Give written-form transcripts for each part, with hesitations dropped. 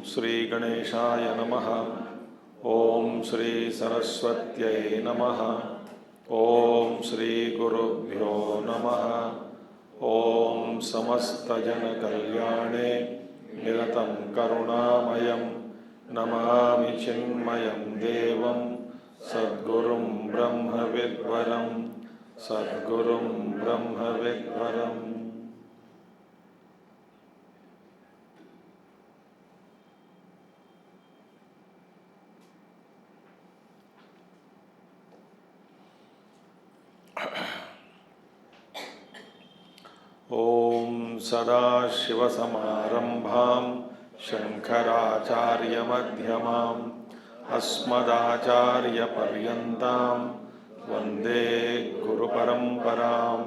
श्री गणेशाय नमः। ओम श्री सरस्वत्यै नमः। ओम श्री गुरुभ्यो नमः। ओम समस्तजनकल्याणे निरतं करुणामयं नमामि चिन्मयं देवं सद्गुरुं ब्रह्मविद्वरं सद्गुरुं ब्रह्मविद्वरम्। ओम सदाशिवसमारंभां शंकराचार्यमध्यमाम् अस्मदाचार्यपर्यन्तां वन्दे गुरुपरम्परां।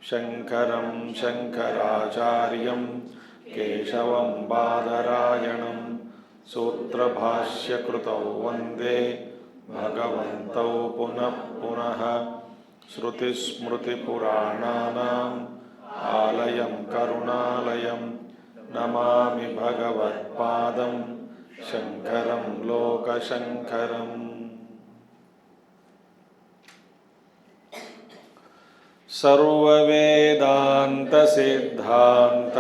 शंकरं शंकराचार्यं केशवं बादरायणं सूत्रभाष्यकृतौ वन्दे भगवन्तौ पुनः पुनः। श्रुतिस्मृतिपुराणानाम् आलयं करुणालयं नमामि भगवत्पादं शंकरं लोकशंकरम्। सर्ववेदान्तसिद्धान्त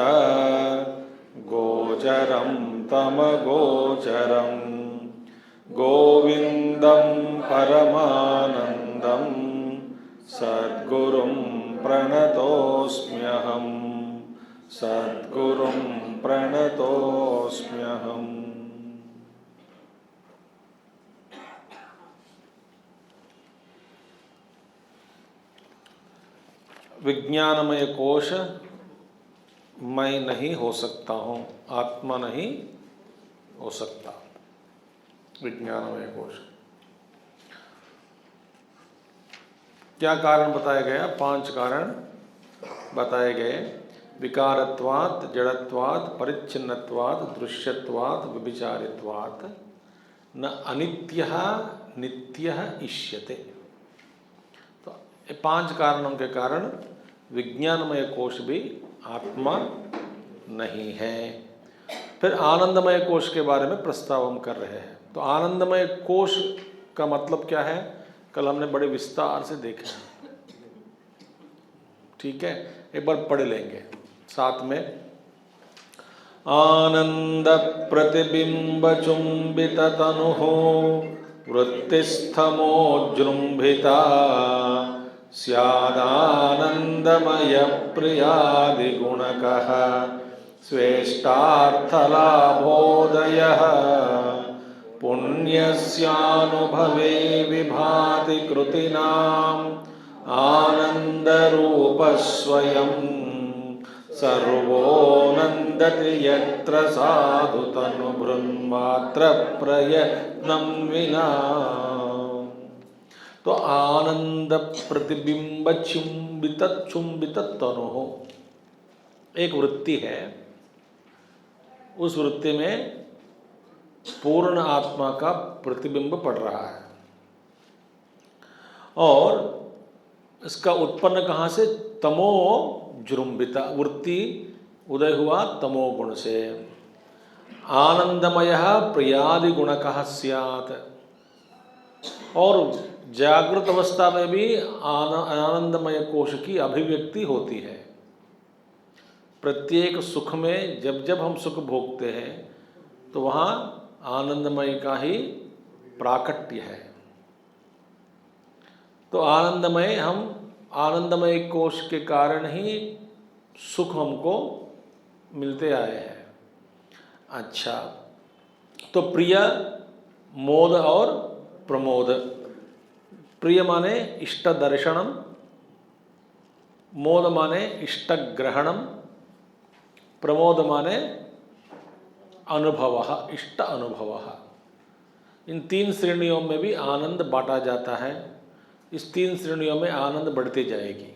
गोचरं तमगोचरं गोविन्दं परमानन्दं सद्गुरुं प्रणतोऽस्म्यहं सद्गुरुं प्रणतोऽस्म्यहम्। विज्ञानमय कोश मैं नहीं हो सकता हूँ, आत्मा नहीं हो सकता। विज्ञानमय कोश क्या कारण बताया गया? 5 कारण बताए गए। विकारत्वात्, जड़त्वात्, परिच्छिन्नत्वात्, दृश्यत्वात्, व्यभिचारित्वात् न अनित्यः नित्यः इष्यते। तो 5 कारणों के कारण विज्ञानमय कोश भी आत्मा नहीं है। फिर आनंदमय कोश के बारे में प्रस्ताव हम कर रहे हैं। तो आनंदमय कोश का मतलब क्या है, कल हमने बड़े विस्तार से देखा है। ठीक है, एक बार पढ़ लेंगे साथ में। आनंद प्रतिबिंब चुंबित तनुः वृत्तिस्थमोजृंभिता स्यादानंदमय प्रियादिगुणकः स्वेष्टार्थलाभोदयः पुण्यस्यानुभवे विभाति कृतिनाम् आनन्दरूपस्वयं सर्वोऽनन्दति यत्र साधु तनुभृन्मात्र प्रयत्नं विना। तो आनंद प्रतिबिंब चुंबित तनुः एक वृत्ति है। उस वृत्ति में पूर्ण आत्मा का प्रतिबिंब पड़ रहा है और इसका उत्पन्न कहाँ से? तमो जृंभिता, वृत्ति उदय हुआ तमोगुण से। आनंदमयः प्रियादि गुणकः स्यात्, और जागृत अवस्था में भी आनंदमय कोश की अभिव्यक्ति होती है। प्रत्येक सुख में जब जब हम सुख भोगते हैं तो वहाँ आनंदमय का ही प्राकट्य है। तो आनंदमय कोश के कारण ही सुख हमको मिलते आए हैं। अच्छा, तो प्रिय, मोद और प्रमोद। प्रिय माने इष्ट दर्शनम, मोद माने इष्ट ग्रहणम, प्रमोद माने अनुभव, इष्ट अनुभव। इन तीन श्रेणियों में भी आनंद बांटा जाता है। इस तीन श्रेणियों में आनंद बढ़ती जाएगी,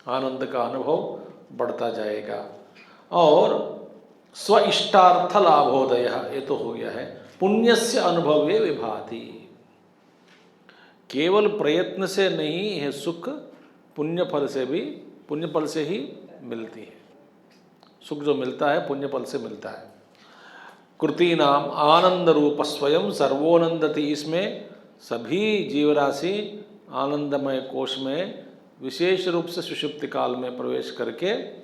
आनंद का अनुभव बढ़ता जाएगा। और स्व इष्टार्थ लाभोदय, ये तो हो गया है। पुण्यस्य अनुभवे विभाति, केवल प्रयत्न से नहीं है सुख, पुण्य फल से भी, पुण्य फल से ही मिलती है। सुख जो मिलता है पुण्य फल से मिलता है। कृति नाम आनंद रूप स्वयं सर्वोनंदति, इसमें सभी जीवराशि आनंदमय कोश में विशेष रूप से सुषुप्ति काल में प्रवेश करके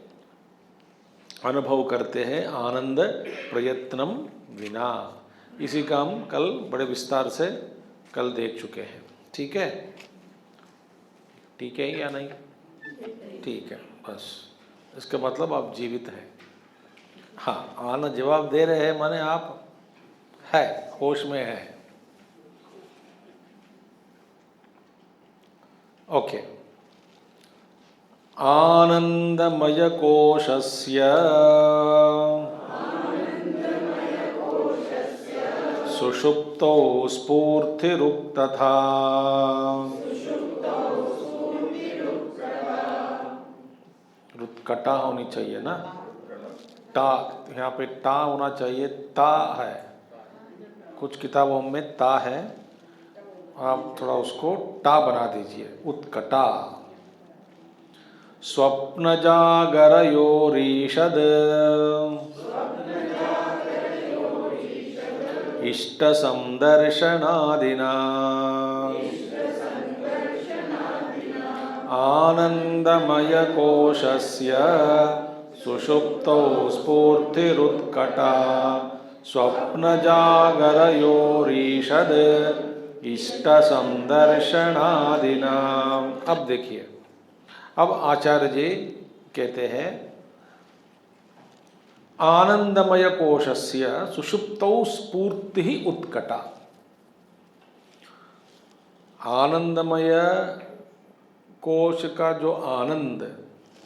अनुभव करते हैं आनंद प्रयत्नम विना। इसी का हम कल बड़े विस्तार से कल देख चुके हैं। ठीक है, ठीक है या नहीं? ठीक है, बस इसका मतलब आप जीवित हैं। हाँ, आना जवाब दे रहे हैं माने आप है, होश में है। ओके। आनंदमय कोशस्य सुषुप्तौ स्फूर्तिरुक्तथा। रुत्कटा होनी चाहिए ना, टा, यहाँ पे टा होना चाहिए, ता है। कुछ किताबों में ता है, आप थोड़ा उसको टा बना दीजिए, उत्कटा। स्वप्न जागरयोरीषद इष्ट संदर्शनादिना आनंदमय कोशस्य सुषुप्तौ स्फूर्तिरुत्कटा स्वप्न जागरयोरीषद इष्ट संदर्शनादिना। अब देखिए, अब आचार्य जी कहते हैं आनंदमय कोशस्य सुषुप्तौ स्फूर्ति ही उत्कटा। आनंदमय कोश का जो आनंद,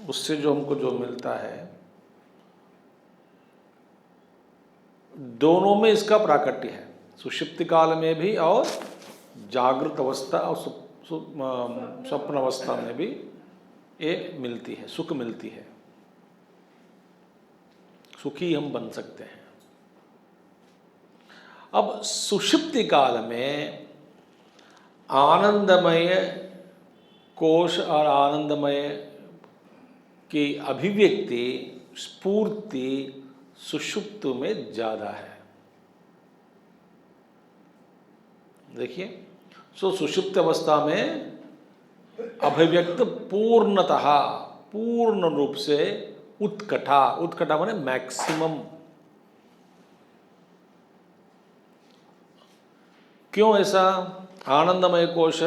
उससे जो हमको जो मिलता है, दोनों में इसका प्राकट्य है, सुषुप्ति काल में भी और जागृत अवस्था और स्वप्न अवस्था में भी ये मिलती है, सुख मिलती है, सुखी हम बन सकते हैं। अब सुषुप्ति काल में आनंदमय कोश और आनंदमय की अभिव्यक्ति, स्फूर्ति सुषुप्त में ज़्यादा है। देखिए, सो सुषुप्त अवस्था में अभिव्यक्त पूर्णतः, पूर्ण रूप से उत्कटा, उत्कटा माने मैक्सिमम। क्यों ऐसा? आनंदमय कोश,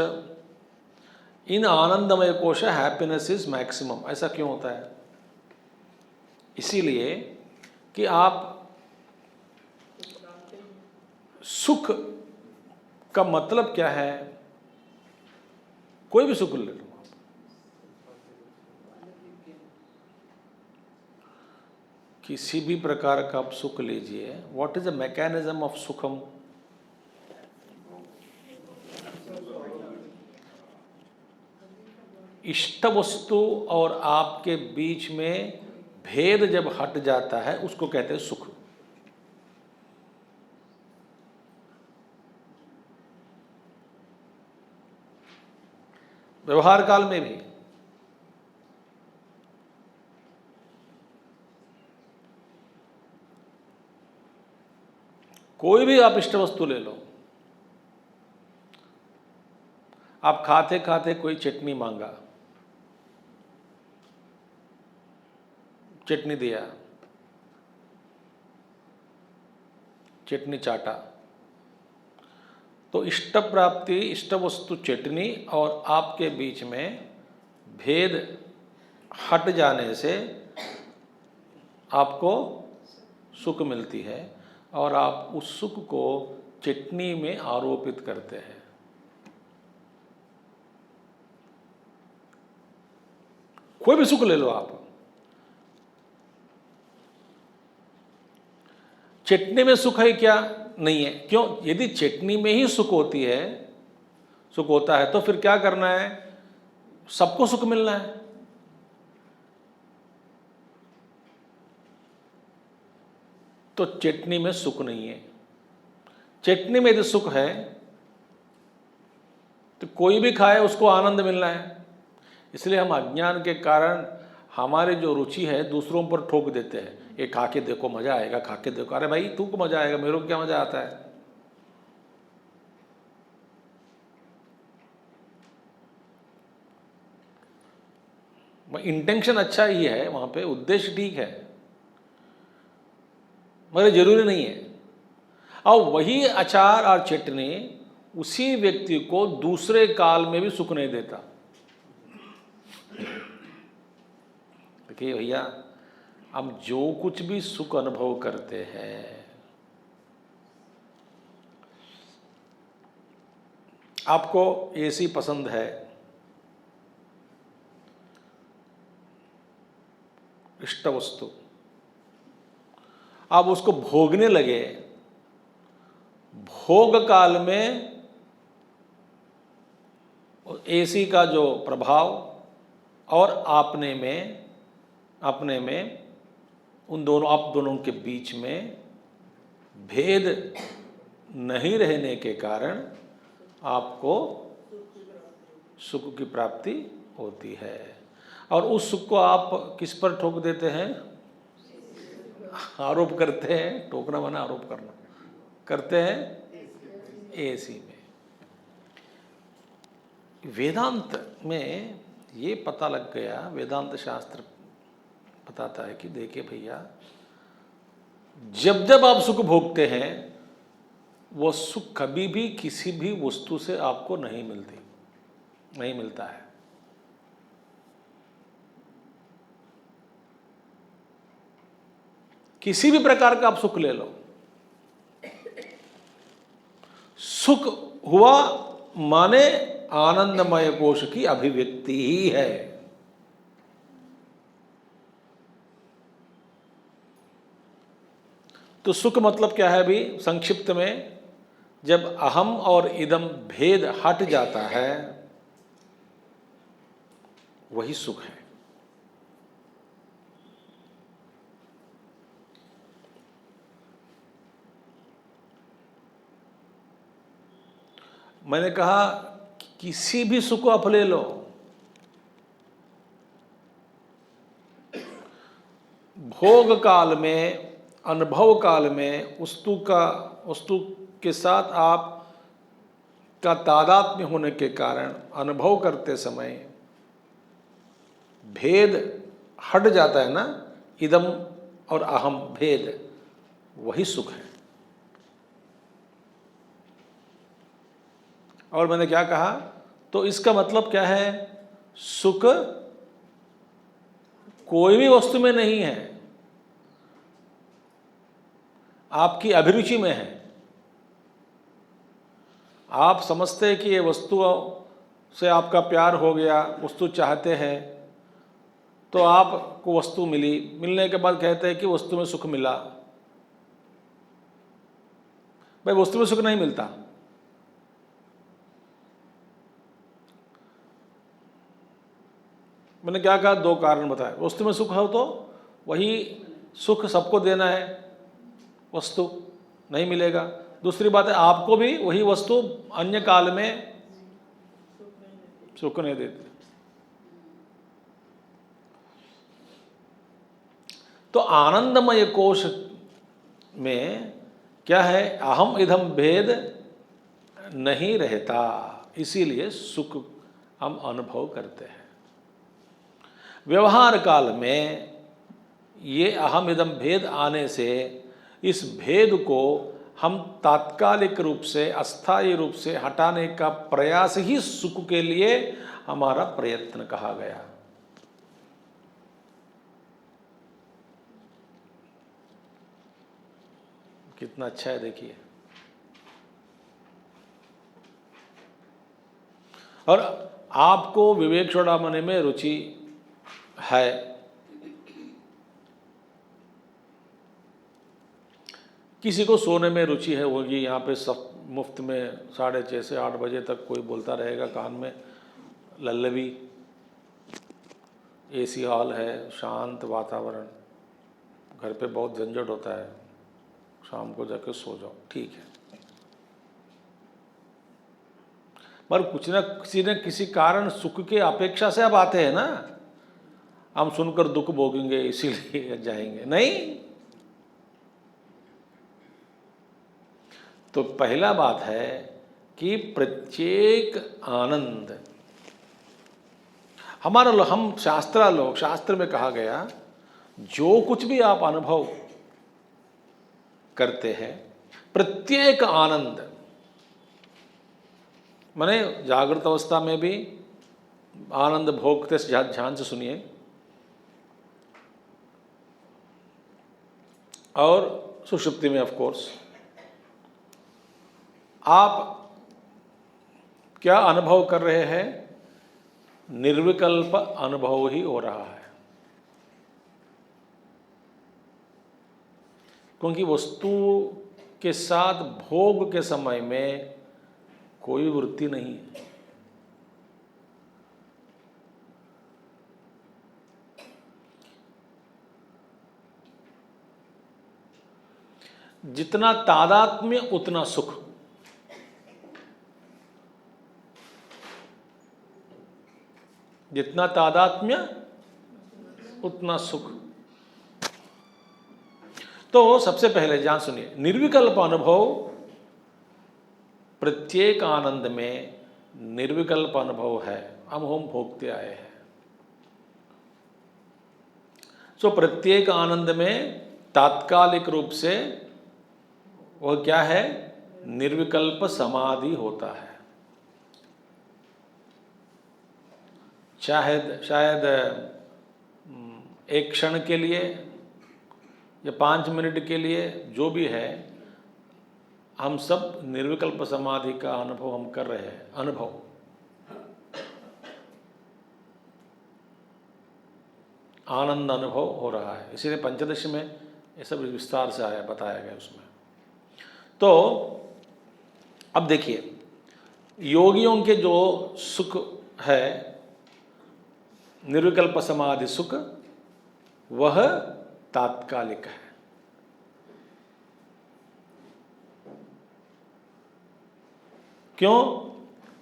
इन आनंदमय कोश हैप्पीनेस इज मैक्सिमम। ऐसा क्यों होता है? इसीलिए कि आप सुख का मतलब क्या है? कोई भी सुख ले लो, किसी भी प्रकार का आप सुख लीजिए। What is the mechanism of सुखम? इष्ट वस्तु और आपके बीच में भेद जब हट जाता है, उसको कहते हैं सुख। व्यवहार काल में भी कोई भी आप इष्ट वस्तु ले लो, आप खाते खाते कोई चटनी मांगा, चटनी दिया, चटनी चाटा, तो इष्ट प्राप्ति, इष्ट वस्तु चटनी और आपके बीच में भेद हट जाने से आपको सुख मिलती है और आप उस सुख को चटनी में आरोपित करते हैं। कोई भी सुख ले लो आप। चटनी में सुख है क्या? नहीं है। क्यों? यदि चटनी में ही सुख होती है, सुख होता है, तो फिर क्या करना है? सबको सुख मिलना है। तो चटनी में सुख नहीं है। चटनी में यदि सुख है तो कोई भी खाए उसको आनंद मिलना है। इसलिए हम अज्ञान के कारण हमारी जो रुचि है दूसरों पर ठोक देते हैं। ये खा के देखो, मजा आएगा, खा के देखो। अरे भाई, तू को मजा आएगा, मेरे को क्या मजा आता है? इंटेंशन अच्छा ही है, वहां पे उद्देश्य ठीक है, मगर जरूरी नहीं है। और वही अचार और चटनी उसी व्यक्ति को दूसरे काल में भी सुख नहीं देता। देखिए भैया, हम जो कुछ भी सुख अनुभव करते हैं, आपको एसी पसंद है, इष्ट वस्तु, आप उसको भोगने लगे, भोग काल में एसी का जो प्रभाव और अपने में उन दोनों, आप दोनों के बीच में भेद नहीं रहने के कारण आपको सुख की प्राप्ति होती है। और उस सुख को आप किस पर ठोक देते हैं? आरोप करते हैं। ठोकना माना आरोप करना, करते हैं एसी में। वेदांत में ये पता लग गया, वेदांत शास्त्र बताता है कि देखिए भैया, जब जब आप सुख भोगते हैं वो सुख कभी भी किसी भी वस्तु से आपको नहीं मिलता है। किसी भी प्रकार का आप सुख ले लो, सुख हुआ माने आनंदमय कोश की अभिव्यक्ति ही है। तो सुख मतलब क्या है भी? संक्षिप्त में, जब अहम और इदम भेद हट जाता है वही सुख है। मैंने कहा किसी भी सुख को आप ले लो, भोग काल में, अनुभव काल में वस्तु के साथ आप का तादात्म्य होने के कारण अनुभव करते समय भेद हट जाता है ना, इदम और अहम भेद, वही सुख है। और मैंने क्या कहा? तो इसका मतलब क्या है? सुख कोई भी वस्तु में नहीं है, आपकी अभिरुचि में है। आप समझते हैं कि ये वस्तु से आपका प्यार हो गया, वस्तु चाहते हैं, तो आपको वस्तु मिली, मिलने के बाद कहते हैं कि वस्तु में सुख मिला। भाई, वस्तु में सुख नहीं मिलता। मैंने क्या कहा? दो कारण बताए। वस्तु में सुख हो तो वही सुख सबको देना है, वस्तु नहीं मिलेगा। दूसरी बात है, आपको भी वही वस्तु अन्य काल में सुख नहीं देती। तो आनंदमय कोश में क्या है? अहम इधम भेद नहीं रहता, इसीलिए सुख हम अनुभव करते हैं। व्यवहार काल में ये अहम इदम भेद आने से इस भेद को हम तात्कालिक रूप से, अस्थायी रूप से हटाने का प्रयास ही सुख के लिए हमारा प्रयत्न कहा गया। कितना अच्छा है देखिए। और आपको विवेक चूड़ामणि में रुचि है। किसी को सोने में रुचि है होगी, यहाँ पे सब मुफ्त में 6:30 से 8 बजे तक कोई बोलता रहेगा कान में लल्लबी, एसी हॉल है, शांत वातावरण, घर पे बहुत झंझट होता है, शाम को जाके सो जाओ, ठीक है। पर कुछ न किसी कारण सुख के अपेक्षा से अब आते हैं ना, हम सुनकर दुख भोगेंगे इसीलिए जाएंगे नहीं। तो पहला बात है कि प्रत्येक आनंद हम शास्त्र में कहा गया, जो कुछ भी आप अनुभव करते हैं, प्रत्येक आनंद, माने जागृत अवस्था में भी आनंद भोगते, ध्यान से सुनिए, और सुषुप्ति में ऑफ कोर्स आप क्या अनुभव कर रहे हैं? निर्विकल्प अनुभव ही हो रहा है, क्योंकि वस्तु के साथ भोग के समय में कोई वृत्ति नहीं है। जितना तादात्म्य उतना सुख। जितना तादात्म्य उतना सुख। तो सबसे पहले जान सुनिए, निर्विकल्प अनुभव, प्रत्येक आनंद में निर्विकल्प अनुभव है, हम भोगते आए हैं। सो प्रत्येक आनंद में तात्कालिक रूप से वह क्या है? निर्विकल्प समाधि होता है। शायद एक क्षण के लिए या 5 मिनट के लिए, जो भी है, हम सब निर्विकल्प समाधि का अनुभव हम कर रहे हैं। आनंद अनुभव हो रहा है, इसीलिए पंचदशी में ये सब विस्तार से बताया गया उसमें। तो अब देखिए, योगियों के जो सुख है, निर्विकल्प समाधि सुख, वह तात्कालिक है। क्यों?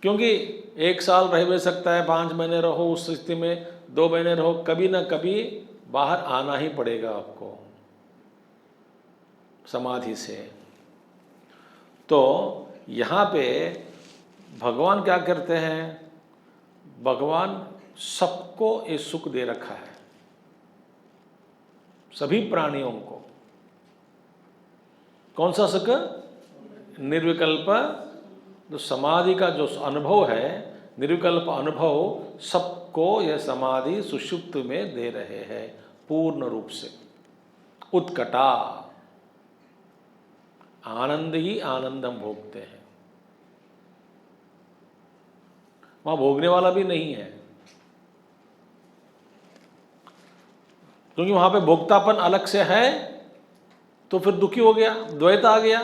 क्योंकि 1 साल रह भी सकता है, 5 महीने रहो उस स्थिति में, 2 महीने रहो, कभी ना कभी बाहर आना ही पड़ेगा आपको समाधि से। तो यहाँ पे भगवान क्या करते हैं? भगवान सबको ये सुख दे रखा है, सभी प्राणियों को। कौन सा सुख? निर्विकल्प। तो समाधि का जो अनुभव है, निर्विकल्प अनुभव, सबको यह समाधि सुषुप्त में दे रहे हैं पूर्ण रूप से। उत्कटा आनंद ही आनंद हम भोगते हैं, वहां भोगने वाला भी नहीं है, क्योंकि वहां पे भोक्तापन अलग से है, तो फिर दुखी हो गया, द्वैत आ गया।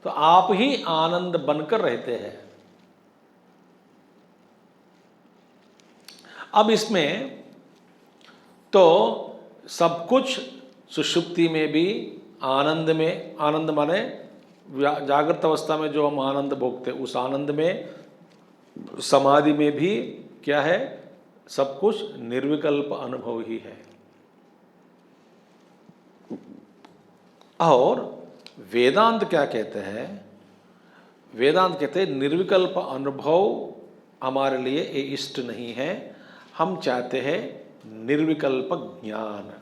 तो आप ही आनंद बनकर रहते हैं। अब इसमें तो सब कुछ सुषुप्ति में भी आनंद में, आनंद माने जागृत अवस्था में जो हम आनंद भोगते, उस आनंद में, समाधि में भी क्या है? सब कुछ निर्विकल्प अनुभव ही है। और वेदांत क्या कहते हैं? वेदांत कहते हैं निर्विकल्प अनुभव हमारे लिए ये इष्ट नहीं है, हम चाहते हैं निर्विकल्प ज्ञान।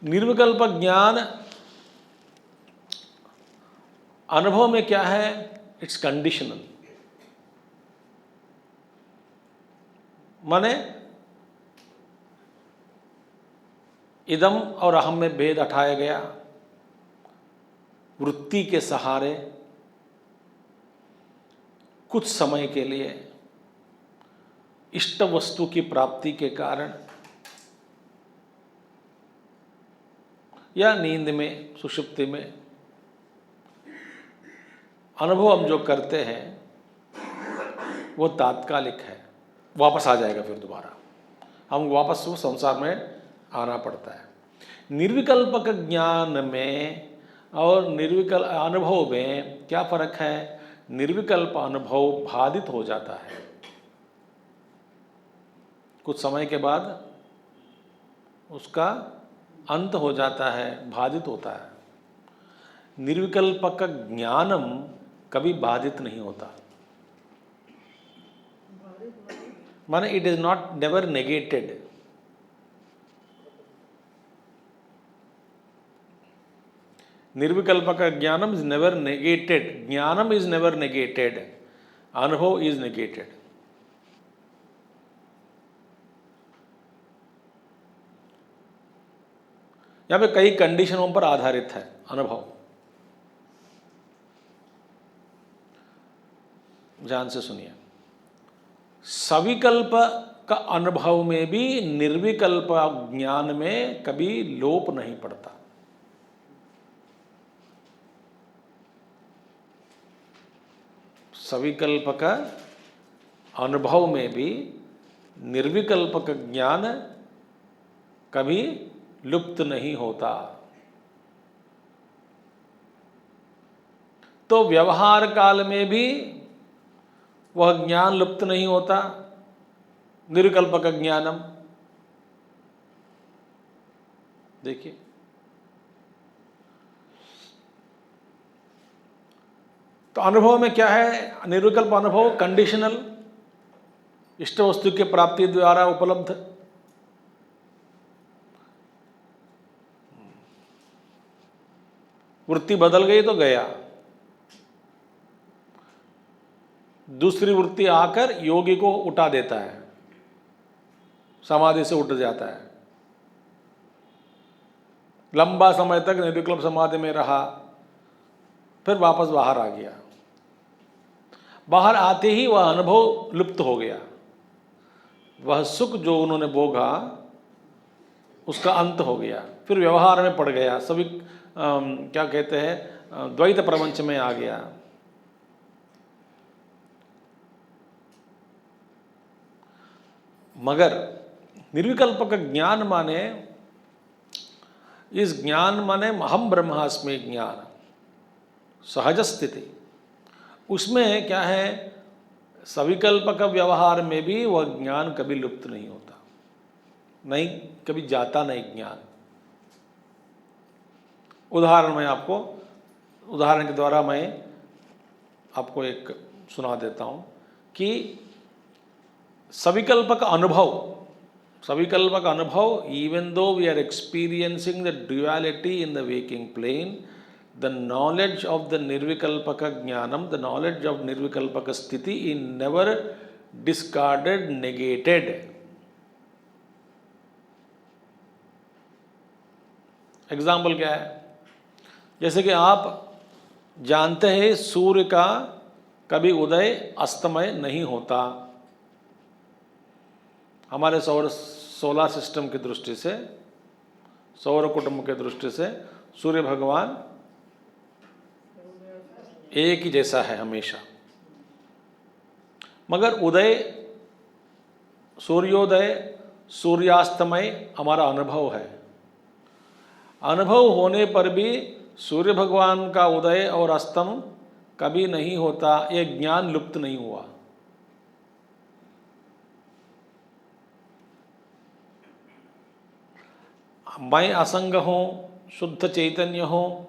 निर्विकल्प ज्ञान अनुभव में क्या है? It's conditional. माने इदम और अहम में भेद हटाया गया, वृत्ति के सहारे कुछ समय के लिए इष्ट वस्तु की प्राप्ति के कारण या नींद में, सुषुप्ति में अनुभव हम जो करते हैं वो तात्कालिक है, वापस आ जाएगा, फिर दोबारा हम वापस वो संसार में आना पड़ता है। निर्विकल्पक ज्ञान में और निर्विकल्प अनुभव में क्या फर्क है? निर्विकल्प अनुभव बाधित हो जाता है, कुछ समय के बाद उसका अंत हो जाता है, बाधित होता है। निर्विकल्पक ज्ञानम कभी बाधित नहीं होता, माने it is not never negated. निर्विकल्पक ज्ञानम इज नेवर नेगेटेड, ज्ञानम इज नेवर नेगेटेड, अनुभव इज नेगेटेड। यहाँ पे कई कंडीशनों पर आधारित है अनुभव, ध्यान से सुनिए। सविकल्प का अनुभव में भी निर्विकल्प ज्ञान में कभी लोप नहीं पड़ता। सविकल्प का अनुभव में भी निर्विकल्प का ज्ञान कभी लुप्त नहीं होता। तो व्यवहार काल में भी वह ज्ञान लुप्त नहीं होता, निर्विकल्पक ज्ञानम। देखिए, तो अनुभव में क्या है? निर्विकल्प अनुभव कंडीशनल, इष्ट वस्तु की प्राप्ति द्वारा उपलब्ध। वृत्ति बदल गई तो गया, दूसरी वृत्ति आकर योगी को उठा देता है, समाधि से उठ जाता है, लंबा समय तक निर्विकल्प समाधि में रहा, फिर वापस बाहर आ गया। बाहर आते ही वह अनुभव लुप्त हो गया, वह सुख जो उन्होंने भोगा उसका अंत हो गया, फिर व्यवहार में पड़ गया, सभी क्या कहते हैं, द्वैत प्रपंच में आ गया। मगर निर्विकल्पक ज्ञान माने, इस ज्ञान माने अहम ब्रह्मास्मि ज्ञान, सहज स्थिति। उसमें क्या है? सविकल्पक व्यवहार में भी वह ज्ञान कभी लुप्त नहीं होता, नहीं कभी जाता नहीं ज्ञान। उदाहरण के द्वारा मैं आपको एक सुना देता हूँ कि सविकल्पक अनुभव, even though we are experiencing the duality in the waking plane, the knowledge of the nirvikalpaka jnanam, the knowledge of nirvikalpaka sthiti is never discarded, negated. Example क्या है? जैसे कि आप जानते हैं सूर्य का कभी उदय अस्तमय नहीं होता। हमारे सोलर सिस्टम की दृष्टि से, सौर कुटुंब के दृष्टि से सूर्य भगवान एक ही जैसा है हमेशा। मगर उदय, सूर्योदय, सूर्यास्तमय हमारा अनुभव है। अनुभव होने पर भी सूर्य भगवान का उदय और अस्तम कभी नहीं होता, ये ज्ञान लुप्त नहीं हुआ। मैं असंग हूँ, शुद्ध चैतन्य हूँ,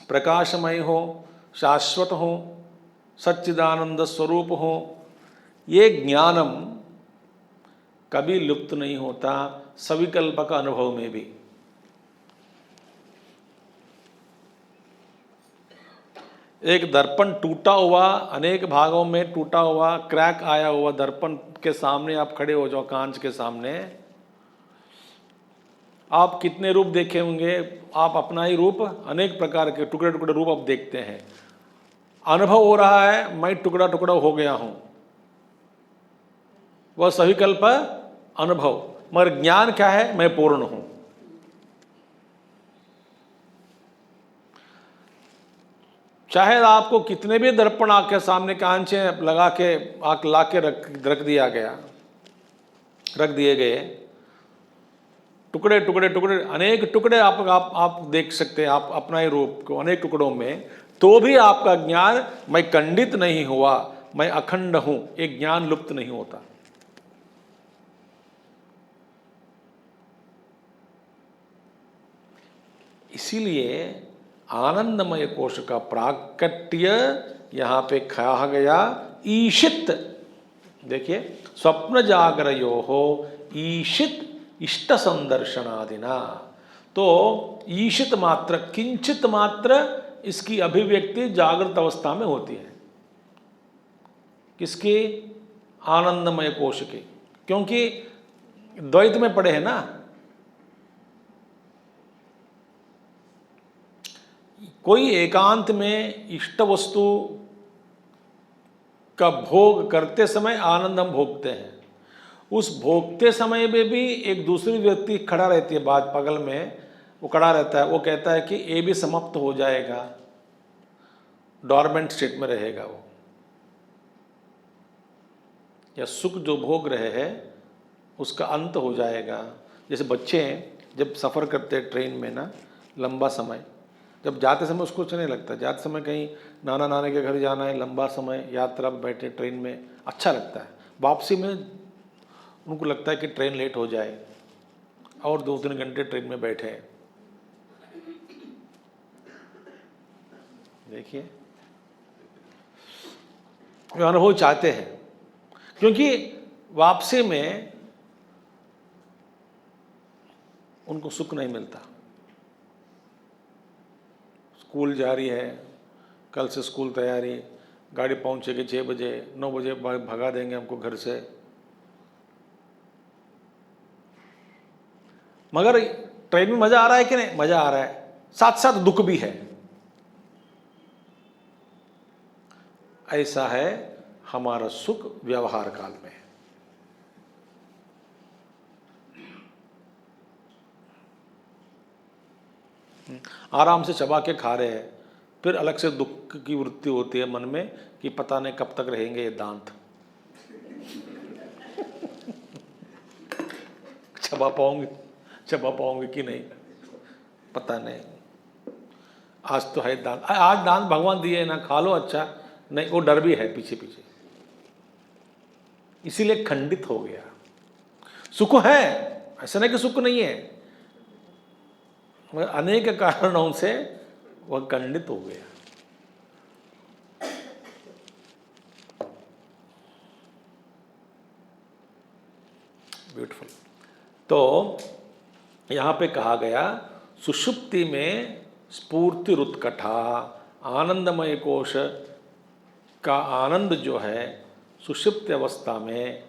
प्रकाशमय हूँ, शाश्वत हूँ, सच्चिदानंद स्वरूप हूँ, ये ज्ञानम कभी लुप्त नहीं होता सविकल्पक अनुभव में भी। एक दर्पण टूटा हुआ, अनेक भागों में टूटा हुआ, क्रैक आया हुआ दर्पण के सामने आप खड़े हो जाओ, कांच के सामने, आप कितने रूप देखे होंगे? आप अपना ही रूप, अनेक प्रकार के टुकड़े टुकड़े रूप आप देखते हैं। अनुभव हो रहा है मैं टुकड़ा टुकड़ा हो गया हूं, वह सविकल्प अनुभव, मगर ज्ञान क्या है, मैं पूर्ण हूं। चाहे आपको कितने भी दर्पण आके सामने कांचे लगा के आक ला के रख दिए गए, टुकड़े टुकड़े टुकड़े अनेक टुकड़े आप देख सकते हैं, आप अपना ही रूप को अनेक टुकड़ों में, तो भी आपका ज्ञान मैं खंडित नहीं हुआ, मैं अखंड हूं, एक ज्ञान लुप्त नहीं होता। इसीलिए आनंदमय कोश का प्राकट्य यहां पे कहा गया ईशित। देखिए, स्वप्न जागरयो हो ईशित इष्ट संदर्शनादिना, तो ईशित मात्र, किंचित मात्र इसकी अभिव्यक्ति जागृत अवस्था में होती है। किसकी? आनंदमय कोश की, क्योंकि द्वैत में पड़े हैं ना। कोई एकांत में इष्ट वस्तु का भोग करते समय आनंद हम भोगते हैं, उस भोगते समय में भी एक दूसरी व्यक्ति खड़ा रहती है, बाद बगल में वो खड़ा रहता है, वो कहता है कि ये भी समाप्त हो जाएगा, डॉर्मेंट स्टेट में रहेगा वो, या सुख जो भोग रहे हैं उसका अंत हो जाएगा। जैसे बच्चे जब सफ़र करते हैं ट्रेन में ना लंबा समय, जब जाते समय उसको अच्छा नहीं लगता, जाते समय कहीं नाना नानी के घर जाना है, लंबा समय यात्रा में बैठे ट्रेन में अच्छा लगता है, वापसी में उनको लगता है कि ट्रेन लेट हो जाए और 2-3 घंटे ट्रेन में बैठे। देखिए, वे अनुभव चाहते हैं, क्योंकि वापसी में उनको सुख नहीं मिलता। स्कूल जा रही है, कल से स्कूल तैयारी, गाड़ी पहुंचेगी 6 बजे, 9 बजे भगा देंगे हमको घर से, मगर ट्रेन में मजा आ रहा है कि नहीं? मजा आ रहा है, साथ साथ दुख भी है। ऐसा है हमारा सुख व्यवहार काल में। आराम से चबा के खा रहे हैं, फिर अलग से दुख की वृत्ति होती है मन में कि पता नहीं कब तक रहेंगे ये दांत, चबा पाऊंगे कि नहीं पता नहीं। आज तो है दांत, आज दांत भगवान दिए ना, खा लो, अच्छा नहीं, वो डर भी है पीछे पीछे, इसीलिए खंडित हो गया। सुख है, ऐसा नहीं कि सुख नहीं है, मगर अनेक कारणों से वह खंडित हो गया। ब्यूटीफुल। तो यहां पे कहा गया सुषुप्ति में स्फूर्ति उत्कठा, आनंदमय कोश का आनंद जो है सुषुप्त अवस्था में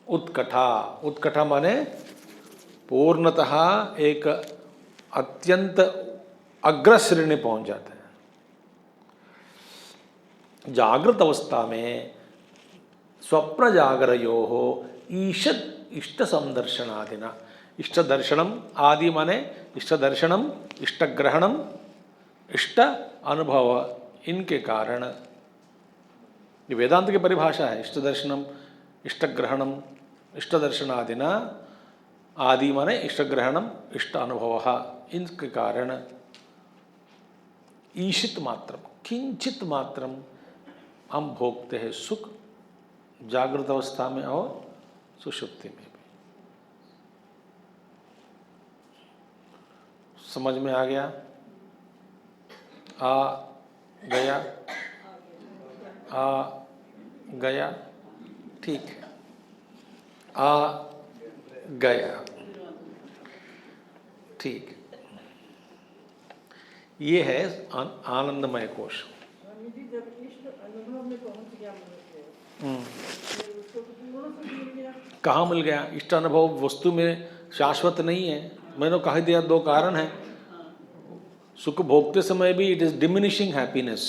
उत्कठा माने पूर्णतः एक अत्यंत अग्रश्रेणी पहुंच जाता है। जागृत अवस्था में स्वप्न जागरयो हो ईषद इष्ट संदर्शनादिना, इष्ट दर्शनम आदि माने इष्ट दर्शनम, इष्ट ग्रहणम, इष्ट अनुभव, इनके कारण, ये वेदांत की परिभाषा है, इष्ट दर्शनम, इष्ट ग्रहणम, इष्ट दर्शनादिना, आदि माने इष्ट ग्रहणम, इष्ट अनुभव, इनके कारण ईशित मात्रम, किंचित मात्रम हम भोगते हैं सुख, जागृत अवस्था में और सुषुप्ति में भी। समझ में आ गया? आ गया, ठीक है, आ गया, ठीक। ये है आनंदमय कोश। कहाँ मिल गया? इष्ट अनुभव वस्तु में शाश्वत नहीं है। मैंने कह दिया 2 कारण हैं, सुख भोगते समय भी इट इज डिमिनिशिंग हैप्पीनेस।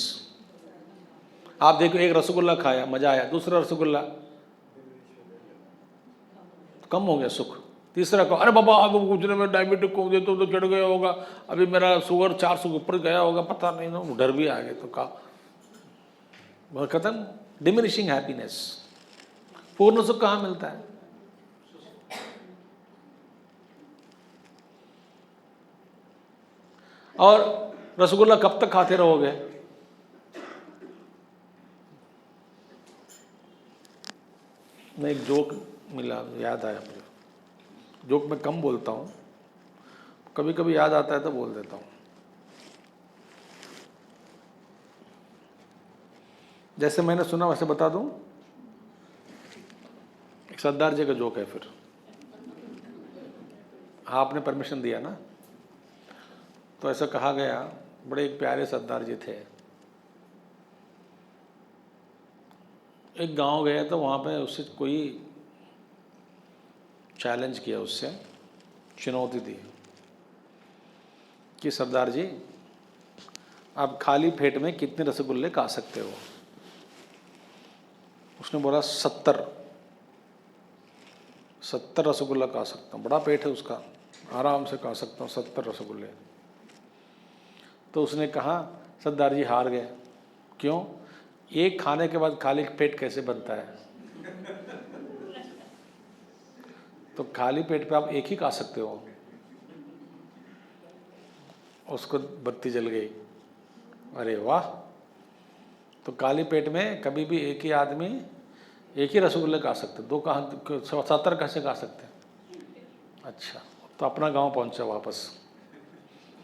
आप देखो, एक रसगुल्ला खाया, मजा आया, दूसरा रसगुल्ला, कम हो गया सुख। तीसरा को, अरे बाबा अब गुजरे में डायबिटिक को दे तो चढ़ गया होगा, अभी मेरा शुगर 400 के ऊपर गया होगा, पता नहीं ना, डर भी आ गया, तो कहा खत्म, डिमिनिशिंग हैप्पीनेस। पूर्ण सुख कहाँ मिलता है? और रसगुल्ला कब तक खाते रहोगे? मैं एक जोक मिला, याद आया मुझे। जोक मैं कम बोलता हूँ, कभी कभी याद आता है तो बोल देता हूँ। जैसे मैंने सुना वैसे बता दूँ। एक सरदार जी का जोक है फिर। हाँ, आपने परमिशन दिया ना। तो ऐसा कहा गया, बड़े एक प्यारे सरदार जी थे। एक गांव गया तो वहाँ पे उससे कोई चैलेंज किया, उससे चुनौती दी कि सरदार जी आप खाली पेट में कितने रसगुल्ले खा सकते हो? उसने बोला 70 रसगुल्ला खा सकता हूँ, बड़ा पेट है उसका, आराम से खा सकता हूँ 70 रसगुल्ले। तो उसने कहा, सरदार जी हार गए। क्यों? एक खाने के बाद खाली पेट कैसे बनता है? तो खाली पेट पे आप एक ही खा सकते हो। उसको बत्ती जल गई। अरे वाह, तो खाली पेट में कभी भी एक ही आदमी एक ही रसगुल्ले खा सकते, दो कहाँ, 70 कैसे खा सकते? अच्छा, तो अपना गांव पहुंचा वापस।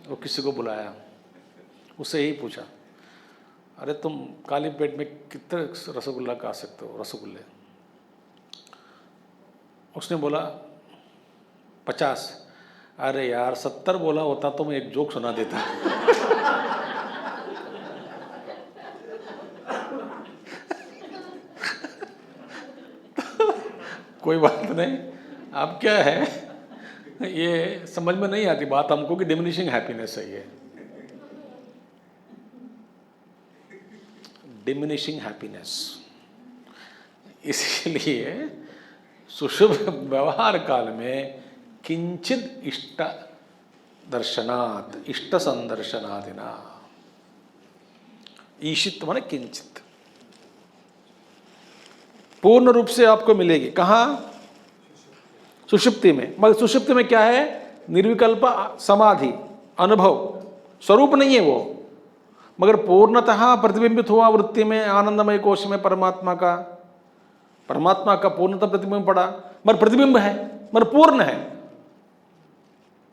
वो किसी को बुलाया, उससे यही पूछा, अरे तुम खाली पेट में कितने रसगुल्ला खा सकते हो, रसगुल्ले? उसने बोला 50। अरे यार 70 बोला होता तो मैं एक जोक सुना देता। कोई बात नहीं। अब क्या है, ये समझ में नहीं आती बात हमको कि डिमिनिशिंग हैप्पीनेस है ये, डिमिनिशिंग हैप्पीनेस। इसलिए सुशुभ व्यवहार काल में किंचित इष्ट दर्शनात्, इष्ट संदर्शनादिना, ईशित माने किंचित, पूर्ण रूप से आपको मिलेगी। कहाँ? सुषुप्ति में। मगर सुषुप्ति में क्या है? निर्विकल्प समाधि, अनुभव, स्वरूप नहीं है वो, मगर पूर्णतः प्रतिबिंबित हुआ वृत्ति में, आनंदमय कोश में परमात्मा का पूर्णतः प्रतिबिंब पड़ा। मगर प्रतिबिंब है, मगर पूर्ण है।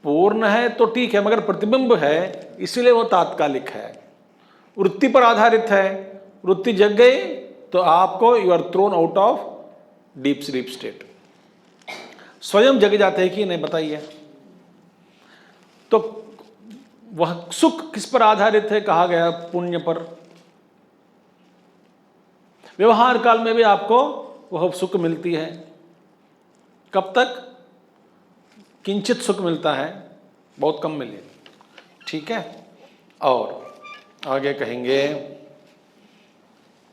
पूर्ण है तो ठीक है, मगर प्रतिबिंब है, इसलिए वो तात्कालिक है, वृत्ति पर आधारित है। वृत्ति जग गई तो आपको you are thrown out of deep sleep state. स्वयं जग जाते हैं कि नहीं, बताइए? तो वह सुख किस पर आधारित है? कहा गया पुण्य पर। व्यवहार काल में भी आपको वह सुख मिलती है। कब तक? किंचित सुख मिलता है, बहुत कम मिले, ठीक है। और आगे कहेंगे,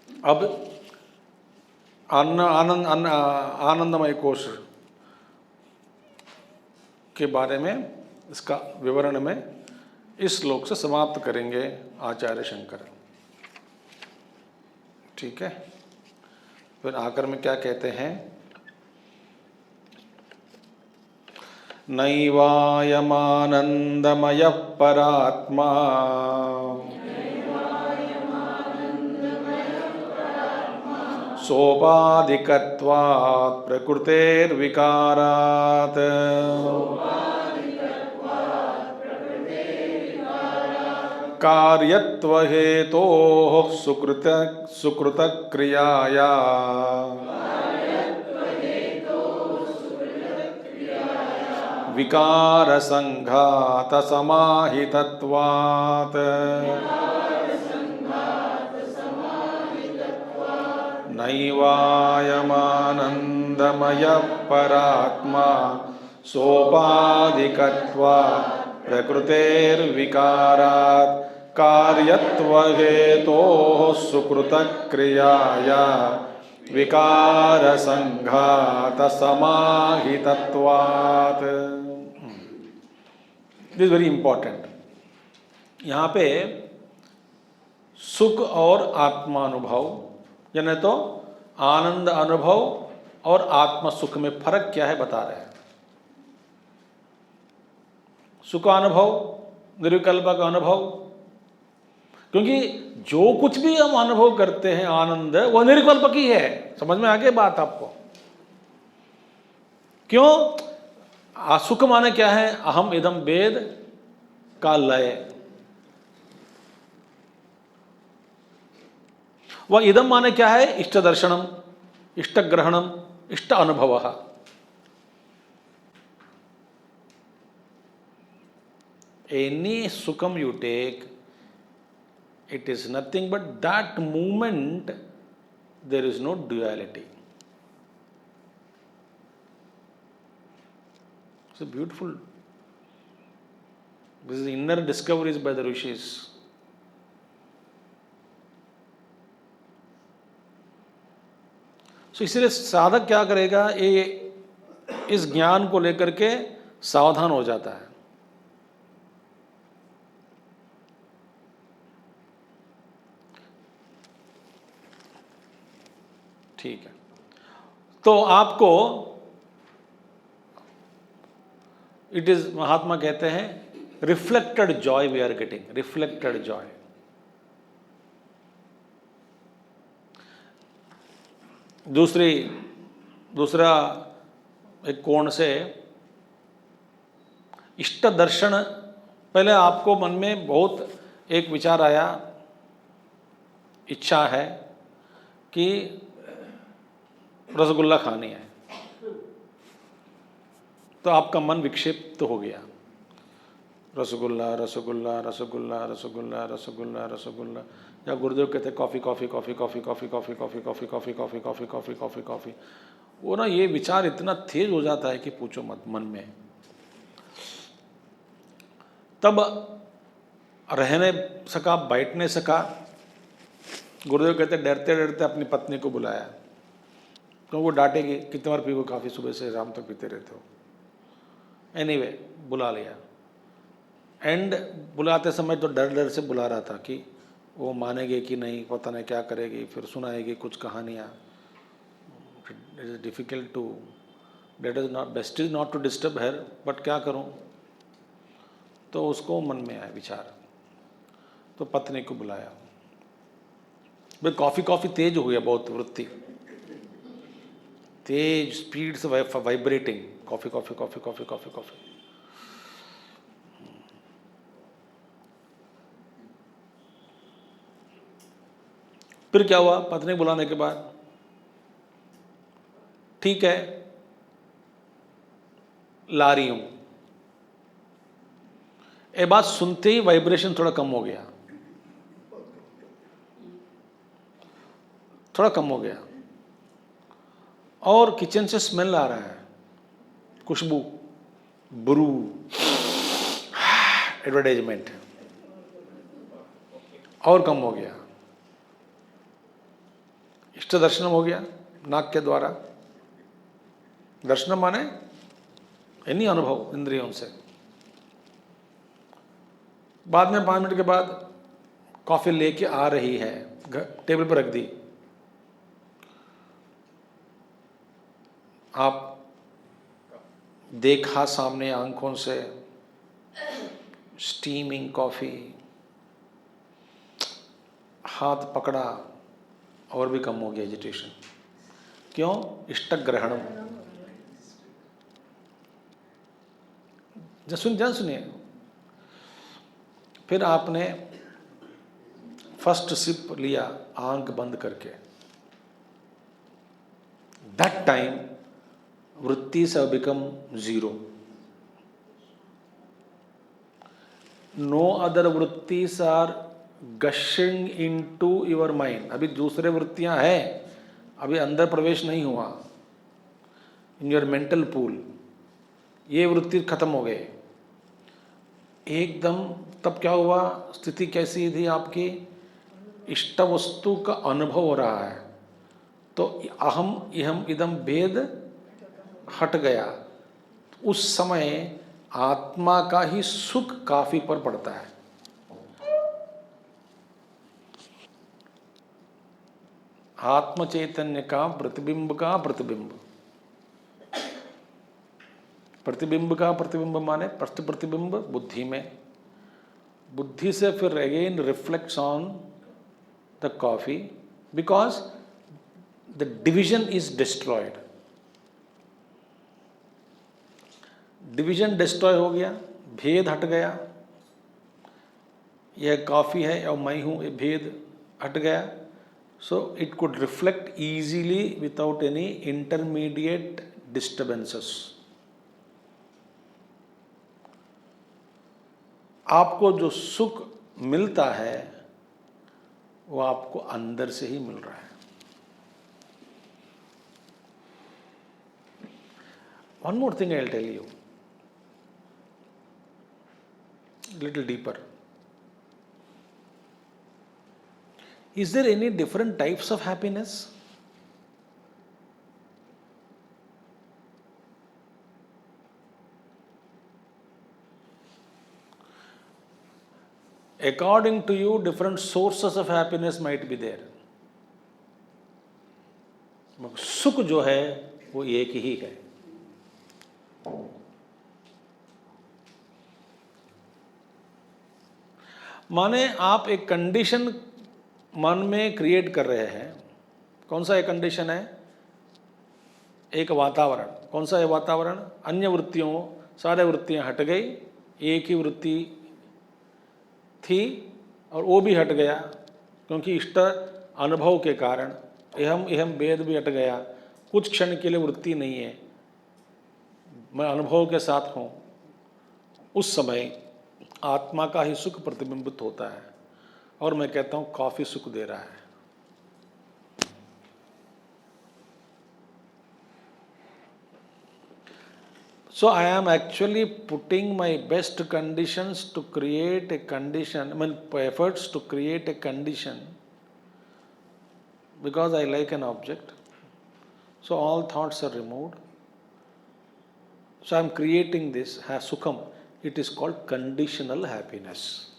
अब आनंदमय कोश के बारे में, इसका विवरण में इस श्लोक से समाप्त करेंगे आचार्य शंकर, ठीक है। फिर आकर में क्या कहते हैं? नैवायमानंदमय परात्मा सोपाधिकत्वात् प्रकृतेर्विकारात् कार्यत्वहेतोः सुकृतक्रियाया विकारसंघात समाहितत्वात् नैवायमानंदमय परात्मा सोपाधिकत्वात् प्रकृतेर्विकारात् कार्यत्वहेतोः सुकृतक्रियाया विकारसंघातसमाहितत्वात्। This is very important. यहाँ पे सुख और आत्मानुभव, यानी तो आनंद अनुभव और आत्म सुख में फर्क क्या है बता रहे हैं। सुखानुभव, निर्विकल्प का अनुभव, क्योंकि जो कुछ भी हम अनुभव करते हैं आनंद, वह निर्विकल्प की है। समझ में आ गई बात आपको? क्यों? सुख माने क्या है? अहम इदम वेद का लय। वह इदम माने क्या है? इष्ट दर्शनम, इष्ट ग्रहणम, इष्ट अनुभव। Any sukam you take, it is nothing but that moment there is no duality. It's a beautiful. This is inner discoveries by the rishis. So इसलिए साधक क्या करेगा? ये इस ज्ञान को लेकर के सावधान हो जाता है। ठीक है, तो आपको इट इज, महात्मा कहते हैं reflected joy we are getting, reflected joy. दूसरा एक कोण से इष्ट दर्शन, पहले आपको मन में बहुत एक विचार आया, इच्छा है कि रसगुल्ला खानी है, तो आपका मन विक्षिप्त हो गया। रसगुल्ला रसगुल्ला रसगुल्ला रसगुल्ला रसगुल्ला रसगुल्ला, या गुरुदेव कहते coffee coffee coffee coffee coffee coffee coffee coffee coffee coffee coffee coffee coffee coffee. वो ना ये विचार इतना तेज हो जाता है कि पूछो मत मन में। तब रह नहीं सका, बैठ नहीं सका। गुरुदेव कहते डरते डरते अपनी पत्नी को बुलाया, तो वो डांटेगी, कितनी बार पीओ काफ़ी, सुबह से शाम तक पीते रहते हो। एनीवे बुला लिया, एंड बुलाते समय तो डर डर से बुला रहा था कि वो मानेगी कि नहीं, पता नहीं क्या करेगी, फिर सुनाएगी कुछ कहानियाँ। It is difficult to, that is not, best is not to disturb her, but क्या करूँ। तो उसको मन में आया विचार, तो पत्नी को बुलाया। भाई कॉफ़ी कॉफ़ी तेज हो गया, बहुत वृत्ति तेज, स्पीड से vibrating, coffee coffee coffee coffee coffee coffee. फिर क्या हुआ? पत्नी बुलाने के बाद ठीक है ला रही हूं, ये बात सुनते ही वाइब्रेशन थोड़ा कम हो गया, थोड़ा कम हो गया, और किचन से स्मेल आ रहा है, खुशबू, ब्रू, एडवर्टाइजमेंट, और कम हो गया। इष्ट दर्शन हो गया नाक के द्वारा। दर्शन माने यानी अनुभव इंद्रियों से। बाद में 5 मिनट के बाद कॉफी लेके आ रही है, टेबल पर रख दी। आप देखा सामने आंखों से स्टीमिंग कॉफी, हाथ पकड़ा, और भी कम हो गया एजिटेशन। क्यों? इष्ट ग्रहणम। सुनिए, फिर आपने फर्स्ट सिप लिया आंख बंद करके। दैट टाइम वृत्तिस have become zero. No other वृत्तिस are gushing into your mind. अभी दूसरे वृत्तियां हैं, अभी अंदर प्रवेश नहीं हुआ इन योर मेंटल पूल। ये वृत्ति खत्म हो गए। एकदम तब क्या हुआ, स्थिति कैसी थी आपकी, इष्ट वस्तु का अनुभव हो रहा है तो अहम इहम इदम भेद हट गया। उस समय आत्मा का ही सुख काफी पर पड़ता है। आत्म चैतन्य का प्रतिबिंब का प्रतिबिंब माने प्रश्न प्रतिबिंब बुद्धि में, बुद्धि से फिर again reflects on the coffee because the division is destroyed. Division destroy हो गया, भेद हट गया, यह कॉफी है और मैं हूं, ये भेद हट गया। So it could reflect easily without any intermediate disturbances. आपको जो सुख मिलता है वो आपको अंदर से ही मिल रहा है। One more thing I'll tell you, little deeper. Is there any different types of happiness? According to you, different sources of happiness might be there. सुख जो है वो एक ही है। माने आप एक कंडीशन मन में क्रिएट कर रहे हैं। कौन सा एक कंडीशन है? एक वातावरण। कौन सा है वातावरण? अन्य वृत्तियों, सारे वृत्तियां हट गई, एक ही वृत्ति थी और वो भी हट गया क्योंकि इष्ट अनुभव के कारण एहम भेद भी हट गया। कुछ क्षण के लिए वृत्ति नहीं है, मैं अनुभव के साथ हूँ। उस समय आत्मा का ही सुख प्रतिबिंबित होता है और मैं कहता हूँ काफी सुख दे रहा है। So I am actually putting my best conditions to create a condition, efforts to create a condition because I like an object. So all thoughts are removed. So I am creating this sukham. It is called conditional happiness.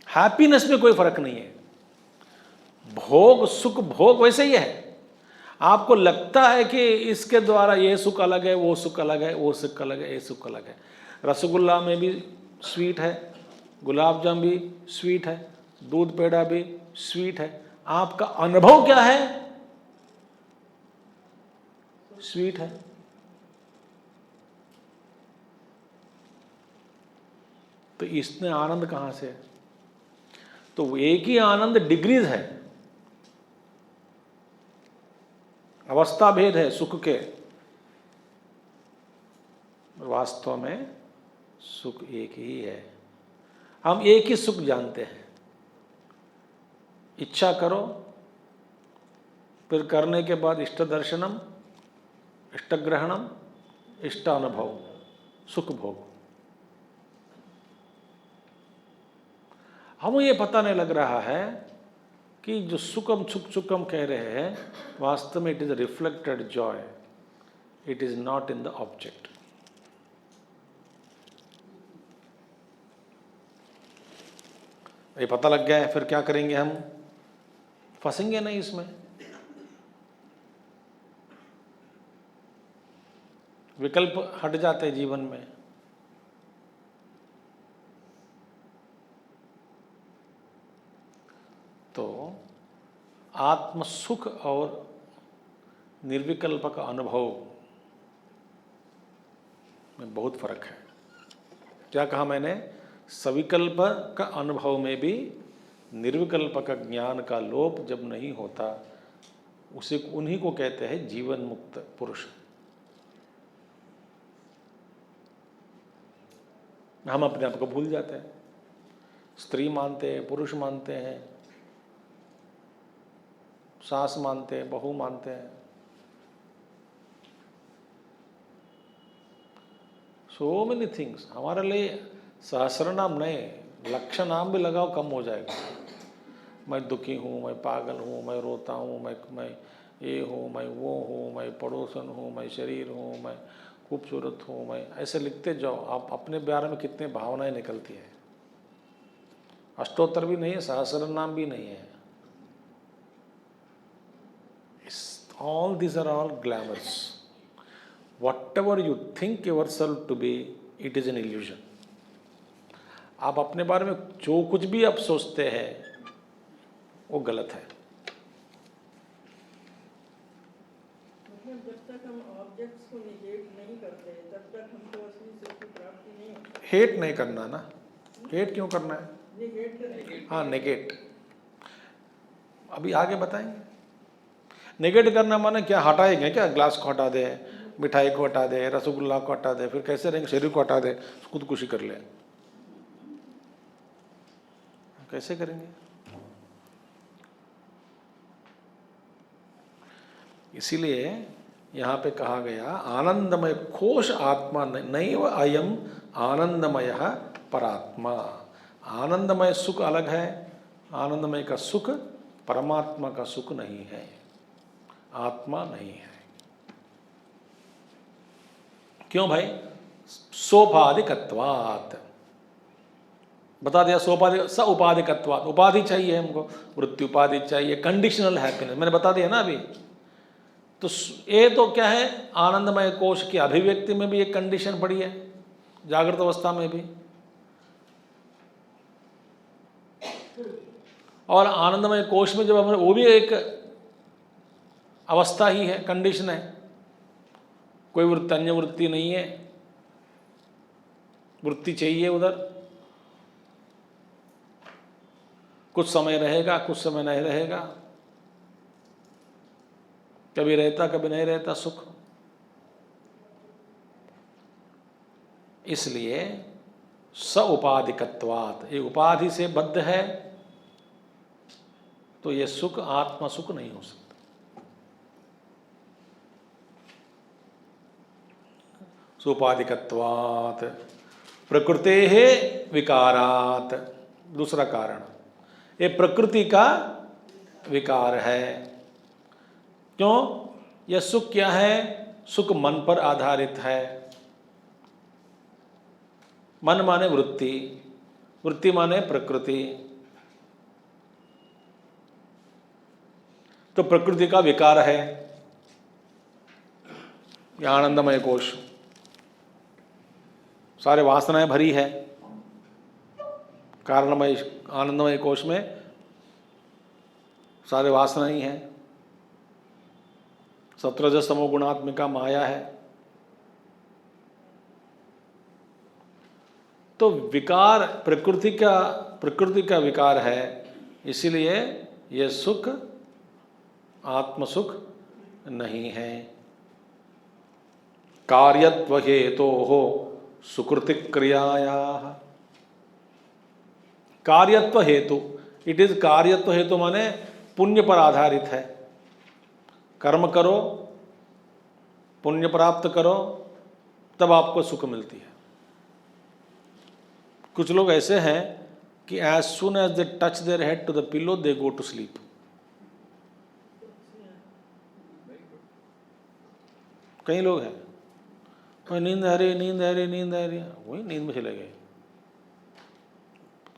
Happiness में कोई फर्क नहीं है। भोग सुख भोग वैसे ही है। आपको लगता है कि इसके द्वारा ये सुख अलग है, वो सुख अलग है, वो सुख अलग है, ये सुख अलग है। रसगुल्ला में भी स्वीट है, गुलाब जाम भी स्वीट है, दूध पेड़ा भी स्वीट है। आपका अनुभव क्या है? स्वीट है। तो इसमें आनंद कहां से? तो एक ही आनंद डिग्रीज है, अवस्था भेद है सुख के। वास्तव में सुख एक ही है। हम एक ही सुख जानते हैं। इच्छा करो, फिर करने के बाद इष्ट दर्शनम, इष्ट ग्रहणम, इष्ट अनुभव, सुख भोग। हमें ये पता नहीं लग रहा है कि जो सुखम सुख सुखम कह रहे हैं वास्तव में it is reflected Joy, it is not in the object. ये पता लग गया है, फिर क्या करेंगे? हम फंसेंगे नहीं इसमें। विकल्प हट जाते हैं जीवन में। तो आत्म सुख और निर्विकल्प का अनुभव में बहुत फर्क है। क्या कहा मैंने? सविकल्प का अनुभव में भी निर्विकल्प का ज्ञान का लोप जब नहीं होता, उसे उन्हीं को कहते हैं जीवन मुक्त पुरुष। हम अपने आप को भूल जाते हैं, स्त्री मानते हैं, पुरुष मानते हैं, सास मानते हैं, बहू मानते हैं। सो मेनी थिंग्स हमारे लिए सहस्र नाम नहीं, लक्ष नाम भी लगाओ कम हो जाएगा। मैं दुखी हूँ, मैं पागल हूँ, मैं रोता हूँ, मैं ये हूँ, मैं वो हूँ, मैं पड़ोसन हूँ, मैं शरीर हूँ, मैं खूबसूरत हूँ, मैं ऐसे लिखते जाओ। आप अपने बारे में कितने भावनाएं निकलती है। अष्टोत्तर भी नहीं है, सहस्र नाम भी नहीं है। All these are all glamours. Whatever you think yourself to be, it is an illusion. आप अपने बारे में जो कुछ भी आप सोचते हैं वो गलत है। मतलब जब तक हम ऑब्जेक्ट्स को निगेट नहीं करते तब तक हमको असली सुख की प्राप्ति नहीं होती। हेट नहीं करना ना, हेट क्यों करना है? निगेट करने। हाँ, नेगेट अभी आगे बताएंगे। नेगेट करना माने क्या? हटाएंगे क्या? ग्लास को हटा दे, मिठाई को हटा दे, रसगुल्ला को हटा दे, फिर कैसे रहेंगे? शरीर को हटा दे, खुदकुशी कर ले, कैसे करेंगे? इसीलिए यहाँ पे कहा गया आनंदमय कोश आत्मा नैव अयम आनंदमय परात्मा। आनंदमय सुख अलग है, आनंदमय का सुख परमात्मा का सुख नहीं है, आत्मा नहीं है। क्यों भाई? सोपाधिकत्वात् बता दिया। सोपाधि स उपाधिकत्वात्, उपाधि चाहिए हमको, मृत्यु उपाधि चाहिए, कंडीशनल हैप्पीनेस मैंने बता दिया ना अभी। तो ये तो क्या है? आनंदमय कोश की अभिव्यक्ति में भी एक कंडीशन पड़ी है, जागृत अवस्था में भी। और आनंदमय कोश में जब हमें, वो भी एक अवस्था ही है, कंडीशन है, कोई वृत्ति अन्य वृत्ति नहीं है। वृत्ति चाहिए उधर, कुछ समय रहेगा, कुछ समय नहीं रहेगा, कभी रहता कभी नहीं रहता सुख। इसलिए स उपाधिकत्वात्, ये उपाधि से बद्ध है तो ये सुख आत्मा सुख नहीं हो सकता। सोपाधिकत्वात् प्रकृतेः विकारात्, दूसरा कारण, ये प्रकृति का विकार है। क्यों? यह सुख क्या है? सुख मन पर आधारित है। मन माने वृत्ति, वृत्ति माने प्रकृति। तो प्रकृति का विकार है यह आनंदमय कोश, सारे वासनाएं भरी है। कारणमय आनंदमय कोश में सारे वासना ही हैं। सत्रजस तमो गुणात्मिका माया है। तो विकार प्रकृति का विकार है, इसीलिए यह सुख आत्म सुख नहीं है। कार्यत्व हेतो हो सुकृति क्रियाया, कार्यत्व हेतु, इट इज कार्यत्व हेतु माने पुण्य पर आधारित है। कर्म करो, पुण्य प्राप्त करो, तब आपको सुख मिलती है। कुछ लोग ऐसे हैं कि as soon as they touch their head to the pillow they go to sleep. कई लोग हैं, नींद आ रही, नींद आ रही, नींद आ रही, वही नींद में चले गए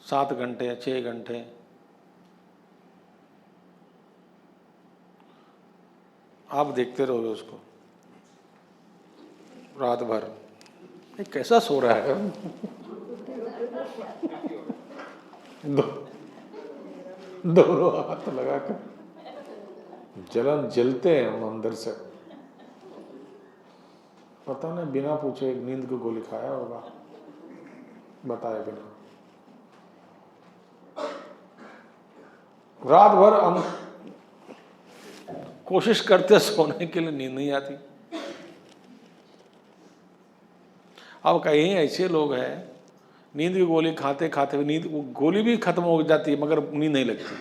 7 घंटे 6 घंटे। आप देखते रहोगे उसको रात भर, ये कैसा सो रहा है। दोनों हाथ लगाकर जलते हैं हम अंदर से। पता नहीं बिना पूछे नींद की गोली खाया होगा, बताए बिना। रात भर हम कोशिश करते सोने के लिए, नींद नहीं आती। अब कहीं ऐसे लोग हैं नींद की गोली खाते खाते नींद, वो गोली भी खत्म हो जाती है मगर नींद नहीं लगती।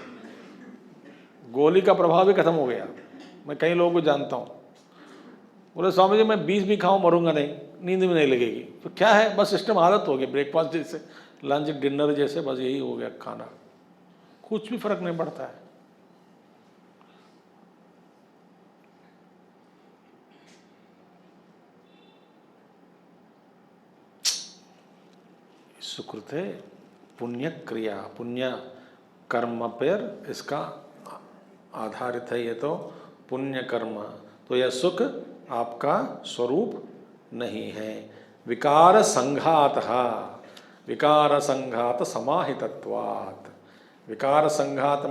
गोली का प्रभाव भी खत्म हो गया। मैं कई लोगों को जानता हूँ, बोले स्वामी जी मैं 20 भी खाऊं मरूंगा नहीं, नींद भी नहीं लगेगी। तो क्या है, बस सिस्टम आदत हो गई, ब्रेकफास्ट जैसे, लंच डिनर जैसे, बस यही हो गया खाना, कुछ भी फर्क नहीं पड़ता है। सुकृत है, पुण्य क्रिया, पुण्य कर्म पर इसका आधारित है ये तो पुण्य कर्म। तो यह सुख आपका स्वरूप नहीं है। विकार संघात, विकार संघात समाहितत्वात्। विकार संघात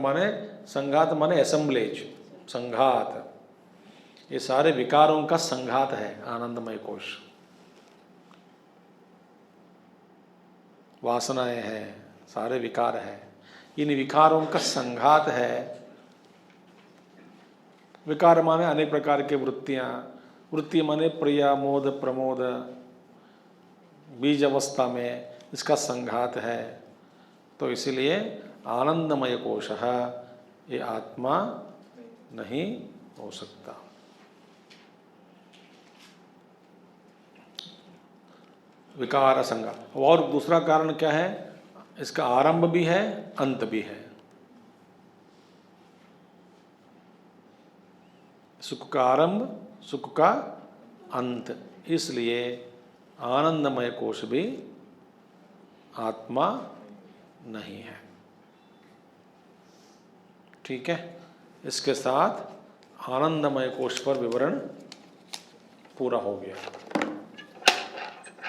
माने असेंबलेज, संघात, ये सारे विकारों का संघात है आनंदमय कोश। वासनाएं हैं, सारे विकार हैं, इन विकारों का संघात है। विकार माने अनेक प्रकार के वृत्तियाँ, वृत्ति माने प्रिया मोद प्रमोद, बीज अवस्था में इसका संघात है। तो इसलिए आनंदमय कोश ये आत्मा नहीं हो सकता। विकार संगा। और दूसरा कारण क्या है, इसका आरंभ भी है अंत भी है। सुख का आरंभ, सुख का अंत, इसलिए आनंदमय कोश भी आत्मा नहीं है। ठीक है, इसके साथ आनंदमय कोश पर विवरण पूरा हो गया।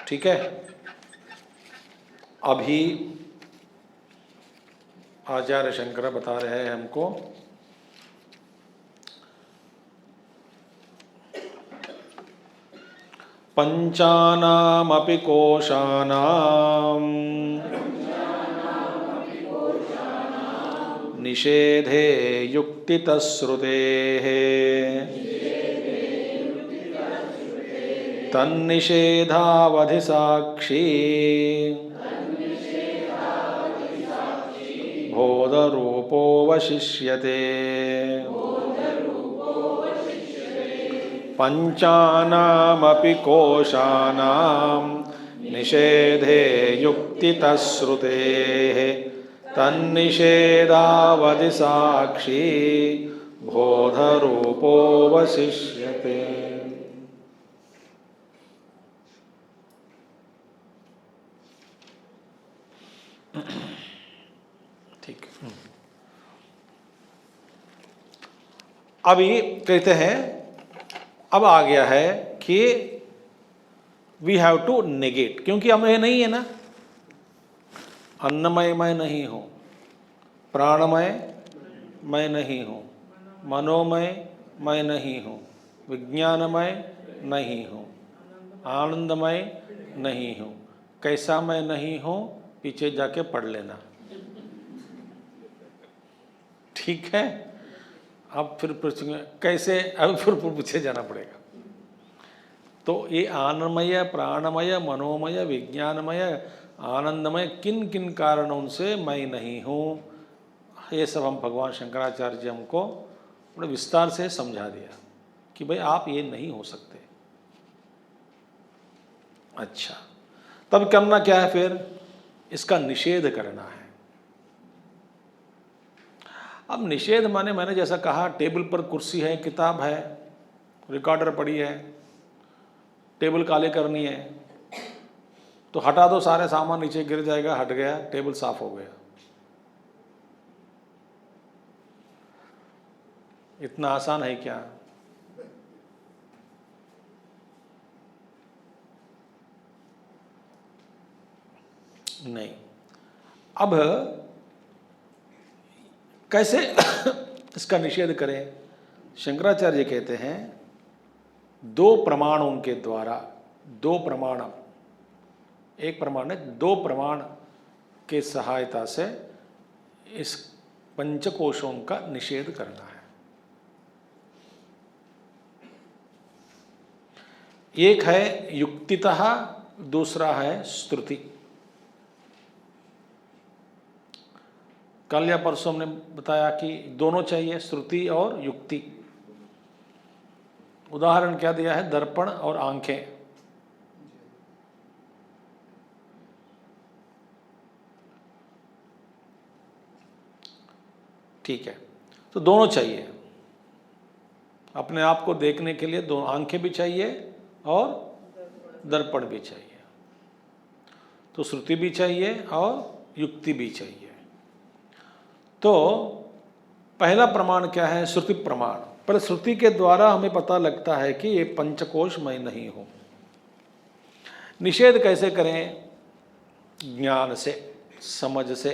ठीक है, अभी आचार्य शंकर बता रहे हैं हमको पंचानामपि कोशानां निषेधे युक्तितश्रुतेः तन्निषेधावधि साक्षी बोधरूपोऽवशिष्यते। पंचानामपि कोशानां निषेधे युक्तितश्रुतेः तन्निषेधावधि साक्षी बोधरूपोऽवशिष्यते। ठीक, अभी कहते हैं, अब आ गया है कि वी हैव टू नेगेट, क्योंकि हम ये नहीं है ना, अन्नमय मैं नहीं हूँ, प्राणमय मैं नहीं हूँ, मनोमय मैं नहीं हूँ, विज्ञानमय नहीं हूँ, आनंदमय नहीं हूँ। कैसा मैं नहीं हूँ, पीछे जाके पढ़ लेना। ठीक है, अब फिर पूछेंगे कैसे, अब फिर पूछे जाना पड़ेगा। तो ये आनंदमय, प्राणमय, मनोमय, विज्ञानमय, आनंदमय किन किन कारणों से मैं नहीं हूँ, ये सब हम भगवान शंकराचार्य जी हमको बड़े विस्तार से समझा दिया कि भाई आप ये नहीं हो सकते। अच्छा, तब करना क्या है, फिर इसका निषेध करना है। अब निषेध माने मैंने जैसा कहा, टेबल पर कुर्सी है, किताब है, रिकॉर्डर पड़ी है, टेबल काले करनी है तो हटा दो, सारे सामान नीचे गिर जाएगा, हट गया, टेबल साफ हो गया। इतना आसान है क्या? नहीं। अब कैसे इसका निषेध करें? शंकराचार्य कहते हैं दो प्रमाणों के द्वारा, दो प्रमाण, एक प्रमाण है, दो प्रमाण के सहायता से इस पंचकोशों का निषेध करना है। एक है युक्तितः, दूसरा है श्रुति। कल या परसों हमने बताया कि दोनों चाहिए, श्रुति और युक्ति। उदाहरण क्या दिया है? दर्पण और आंखें। ठीक है, तो दोनों चाहिए अपने आप को देखने के लिए, दोनों आंखें भी चाहिए और दर्पण भी चाहिए। तो श्रुति भी चाहिए और युक्ति भी चाहिए। तो पहला प्रमाण क्या है? श्रुति प्रमाण। पर श्रुति के द्वारा हमें पता लगता है कि ये पंचकोश मैं नहीं हूं। निषेध कैसे करें? ज्ञान से, समझ से।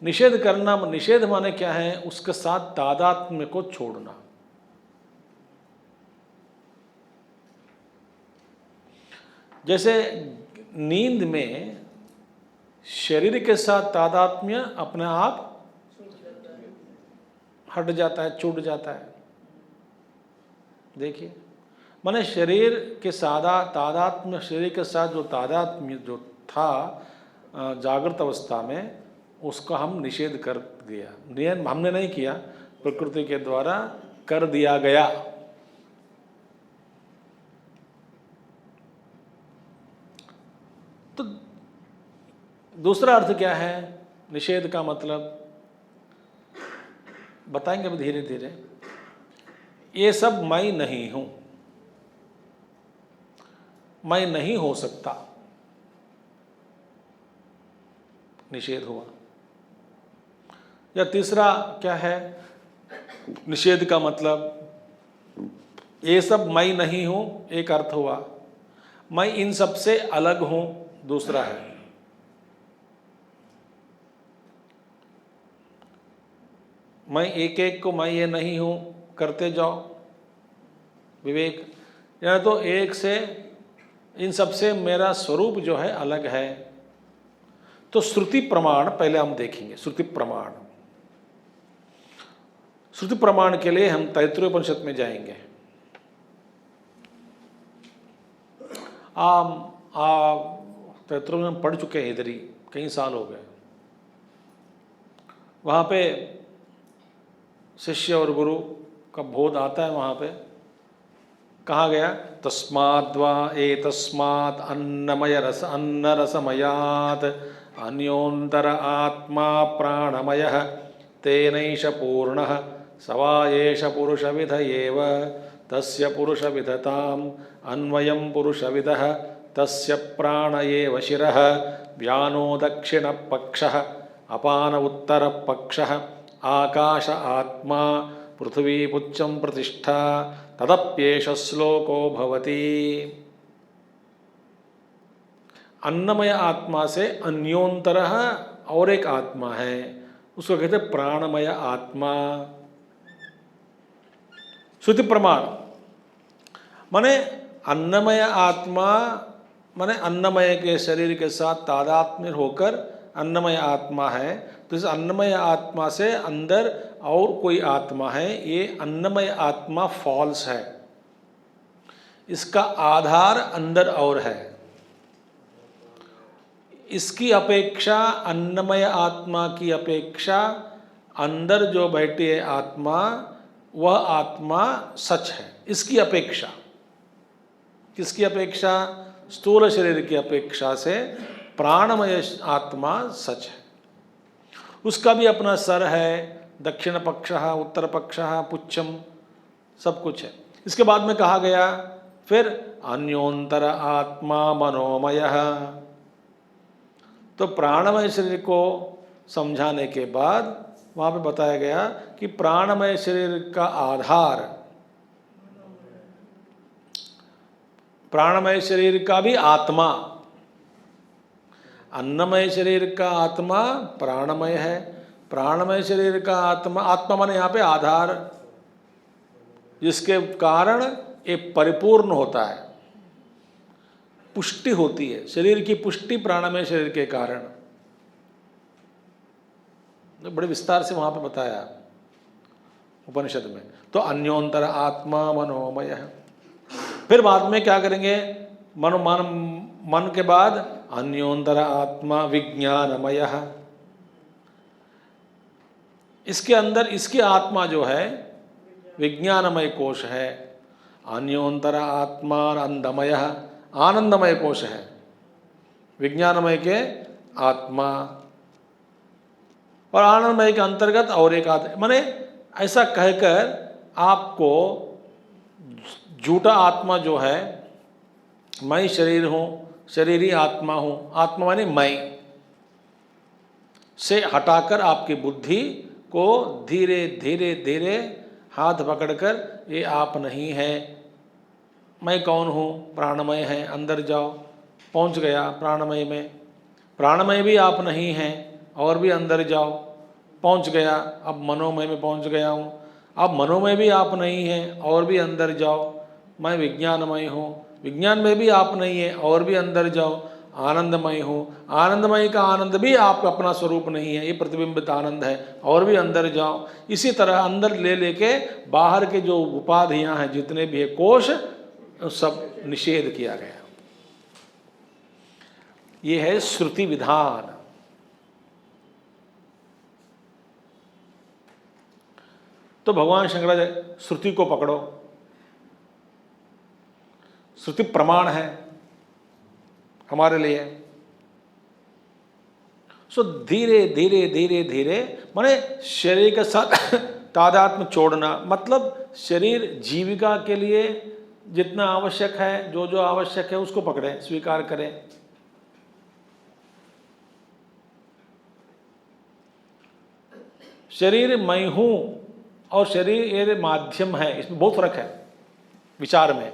निषेध करना, निषेध माने क्या है? उसके साथ तादात्म्य को छोड़ना। जैसे नींद में शरीर के साथ तादात्म्य अपने आप हट जाता है, छूट जाता है। देखिए, माने शरीर के सादा तादात्म्य, शरीर के साथ जो तादात्म्य जो था जागृत अवस्था में, उसका हम निषेध कर दिया। नियम हमने नहीं किया, प्रकृति के द्वारा कर दिया गया। तो दूसरा अर्थ क्या है निषेध का? मतलब बताएंगे अब धीरे धीरे। ये सब मैं नहीं हूं, मैं नहीं हो सकता, निषेध हुआ। या तीसरा क्या है निषेध का मतलब? ये सब मैं नहीं हूं, एक अर्थ हुआ। मैं इन सब से अलग हूं, दूसरा है। मैं एक एक को मैं ये नहीं हूं करते जाओ, विवेक। या तो एक से, इन सब से मेरा स्वरूप जो है अलग है। तो श्रुति प्रमाण पहले हम देखेंगे। श्रुति प्रमाण, श्रुति प्रमाण के लिए हम तैत्तिरीय उपनिषद में जाएंगे। तैत्तिरीय में पढ़ चुके हैं, इधर ही कई साल हो गए। वहाँ पे शिष्य और गुरु का बोध आता है। वहाँ पे कहा गया, तस्माद्वा एतस्मात् अन्नमय रस अन्न रसमयात् अन्योन्तर आत्मा प्राणमयः तेनैष पूर्णः सवा एष पुरुषविद एव तस्य पुरुषविदताम् अन्वयं पुरुषविदः तस्य प्राण एव शिरः व्यानो दक्षिणपक्षः अपान उत्तरपक्षः आकाश आत्मा पृथ्वी पुच्छं प्रतिष्ठा तदप्येष श्लोको भवति। अन्नमय आत्मा से अन्योन्तर और एक आत्मा है, उसको कहते प्राणमय आत्मा। श्रुति प्रमाण माने अन्नमय आत्मा, माने अन्नमय के शरीर के साथ तादात्म्य होकर अन्नमय आत्मा है। तो इस अन्नमय आत्मा से अंदर और कोई आत्मा है, ये अन्नमय आत्मा फॉल्स है। इसका आधार अंदर और है। इसकी अपेक्षा, अन्नमय आत्मा की अपेक्षा अंदर जो बैठी है आत्मा, वह आत्मा सच है। इसकी अपेक्षा, किसकी अपेक्षा? स्थूल शरीर की अपेक्षा से प्राणमय आत्मा सच है। उसका भी अपना सर है, दक्षिण पक्ष, उत्तर पक्ष, पुच्छम, सब कुछ है। इसके बाद में कहा गया फिर अन्योन्तर आत्मा मनोमय। तो प्राणमय शरीर को समझाने के बाद वहाँ पे बताया गया कि प्राणमय शरीर का आधार, प्राणमय शरीर का भी आत्मा, अन्नमय शरीर का आत्मा प्राणमय है, प्राणमय शरीर का आत्मा, आत्मा माने यहाँ पे आधार, जिसके कारण ये परिपूर्ण होता है, पुष्टि होती है। शरीर की पुष्टि प्राणमय शरीर के कारण। तो बड़े विस्तार से वहाँ पे बताया उपनिषद में। तो अन्योन्तर आत्मा मनोमय है। फिर बाद में क्या करेंगे? मन के बाद अन्योन्तर आत्मा विज्ञानमय। इसके अंदर इसकी आत्मा जो है विज्ञानमय कोश है। अन्योंतर आत्मा आनंदमय, आनंदमय कोश है। विज्ञानमय के आत्मा और आनंदमय के अंतर्गत और एक आत्मा, माने ऐसा कहकर आपको झूठा आत्मा जो है, मैं शरीर हूँ, शरीर ही आत्मा हूँ, आत्मा माने मैं, से हटाकर आपकी बुद्धि को धीरे धीरे धीरे हाथ पकड़कर ये आप नहीं है, मैं कौन हूँ, प्राणमय है, अंदर जाओ, पहुँच गया प्राणमय में। प्राणमय भी आप नहीं हैं, और भी अंदर जाओ, पहुँच गया। अब मनोमय में पहुँच गया हूँ। अब मनोमय भी आप नहीं हैं, और भी अंदर जाओ, मैं विज्ञानमय हूँ। विज्ञान में भी आप नहीं है, और भी अंदर जाओ, आनंदमय हूँ। आनंदमय का आनंद भी आपका अपना स्वरूप नहीं है, ये प्रतिबिंबित आनंद है, और भी अंदर जाओ। इसी तरह अंदर ले लेके बाहर के जो उपाधियाँ हैं, जितने भी है कोश, सब निषेध किया गया। ये है श्रुति विधान। तो भगवान शंकराचार्य श्रुति को पकड़ो, श्रुति प्रमाण है हमारे लिए। सो धीरे धीरे धीरे धीरे, माने शरीर के साथ तादात्म्य छोड़ना, मतलब शरीर जीविका के लिए जितना आवश्यक है, जो जो आवश्यक है उसको पकड़े, स्वीकार करें। शरीर मैं हूं और शरीर ये माध्यम है, इसमें बहुत फर्क है विचार में।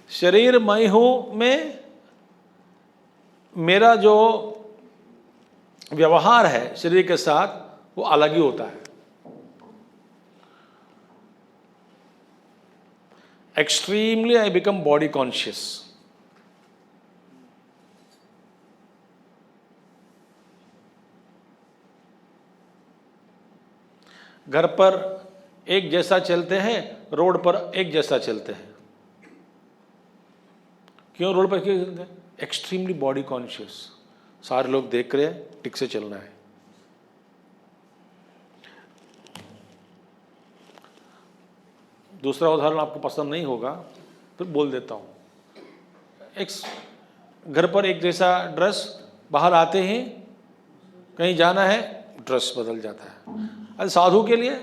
शरीर मैं हूं में मेरा जो व्यवहार है शरीर के साथ वो अलग ही होता है। Extremely I become body conscious. घर पर एक जैसा चलते हैं, रोड पर एक जैसा चलते हैं। क्यों रोड पर क्यों चलते हैं? एक्सट्रीमली बॉडी कॉन्शियस, सारे लोग देख रहे हैं, ठीक से चलना है। दूसरा उदाहरण आपको पसंद नहीं होगा, फिर बोल देता हूं। एक घर पर एक जैसा ड्रेस, बाहर आते ही कहीं जाना है, ड्रेस बदल जाता है। अरे साधु के लिए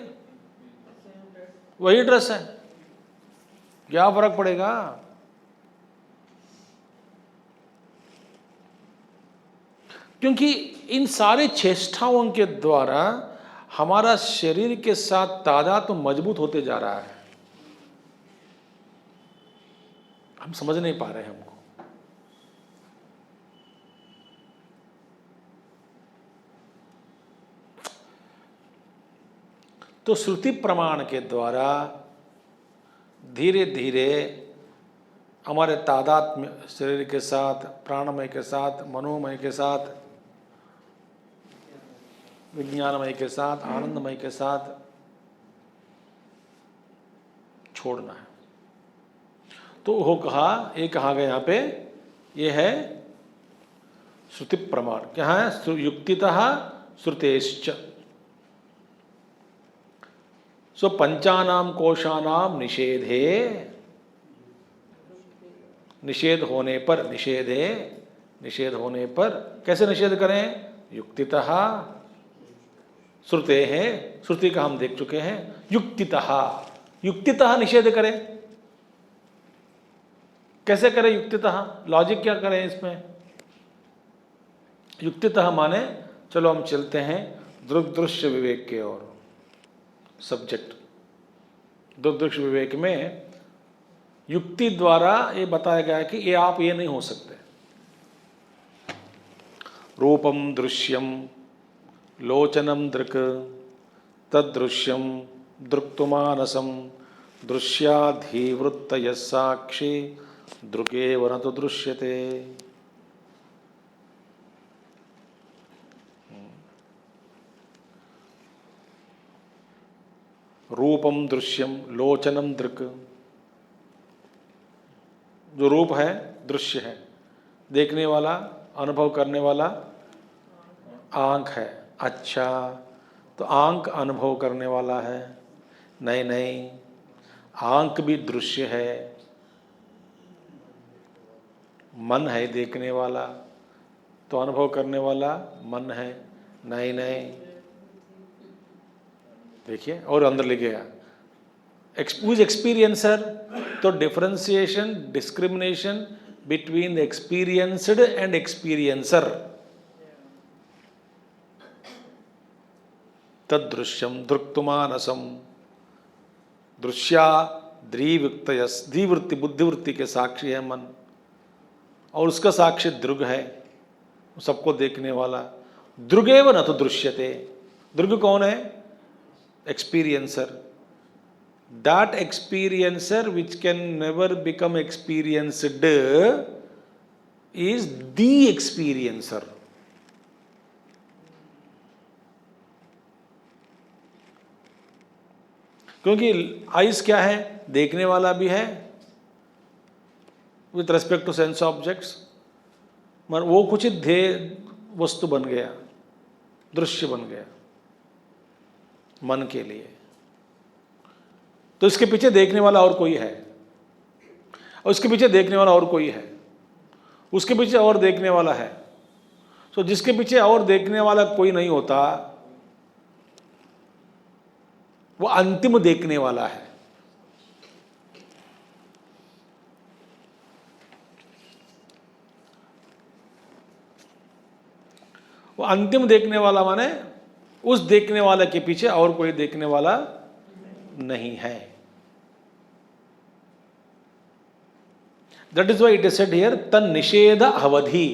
वही ड्रेस है, क्या फर्क पड़ेगा? क्योंकि इन सारे चेष्टाओं के द्वारा हमारा शरीर के साथ तादात्म्य तो मजबूत होते जा रहा है। हम समझ नहीं पा रहे हैं हमको। तो श्रुति प्रमाण के द्वारा धीरे धीरे हमारे तादात्म्य शरीर के साथ, प्राणमय के साथ, मनोमय के साथ, विज्ञानमय के साथ, आनंदमय के साथ छोड़ना है। तो वो कहा, ये कहा गया यहाँ पे, ये है श्रुति प्रमाण। क्या है? युक्तितः श्रुतेश्च। सो पंचानाम कोशानाम निषेधे, निषेध होने पर, निषेधे, निषेध होने पर, कैसे निषेध करें? युक्तितः, श्रुते है, श्रुति का हम देख चुके हैं। युक्तितः, युक्तितः निषेध करें। कैसे करें युक्तितः? लॉजिक क्या करें इसमें? युक्तितः माने, चलो हम चलते हैं दृग्दृश्य विवेक के ओर। सब्जेक्ट दृग्दृश्य विवेक में युक्ति द्वारा ये बताया गया कि ये आप ये नहीं हो सकते। रूपम दृश्यम लोचनम दृक् तदृश्यम दृक्तुमानसम दृश्याधिवृत्त यस्साक्षी दृकेव न तो दृश्यते। रूपम दृश्यम लोचनम दृक्, जो रूप है दृश्य है, देखने वाला, अनुभव करने वाला आंख है। अच्छा, तो आंख अनुभव करने वाला है, नहीं नहीं, आंख भी दृश्य है, मन है देखने वाला, तो अनुभव करने वाला मन है। नहीं नहीं, देखिए और अंदर ले गया, who's experiencer? तो differentiation, discrimination between the experienced and experiencer, तदृश्यम दृक्तुमानसम, दृश्या द्विवृत्तयस, द्विवृत्ति बुद्धिवृत्ति के साक्षी है मन, और उसका साक्षी दृग है, सबको देखने वाला। दृगेव न तो दृश्यते, दृग कौन है? Experiencer. That experiencer which can never become experienced is the experiencer. क्योंकि आइस क्या है? देखने वाला भी है with respect to sense objects, मगर वो कुछ ध्येय वस्तु बन गया, दृश्य बन गया मन के लिए। तो इसके पीछे देखने वाला और कोई है, और उसके पीछे देखने वाला और कोई है, उसके पीछे और देखने वाला है। तो जिसके पीछे और देखने वाला कोई नहीं होता, वो अंतिम देखने वाला है। वो अंतिम देखने वाला माने उस देखने वाले के पीछे और कोई देखने वाला नहीं है। That is why it is said here, तन निषेध अवधि।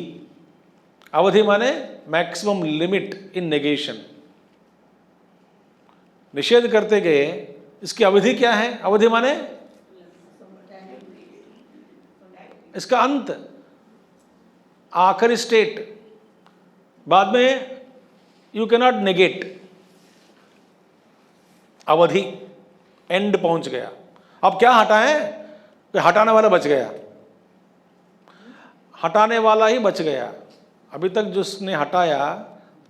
अवधि माने मैक्सिमम लिमिट इन नेगेशन। निषेध करते गए, इसकी अवधि क्या है? अवधि माने इसका अंत, आखिरी स्टेट, बाद में यू कैन नॉट नेगेट। अवधि, एंड पहुंच गया। अब क्या हटाएं? तो हटाने वाला बच गया, हटाने वाला ही बच गया। अभी तक जिसने हटाया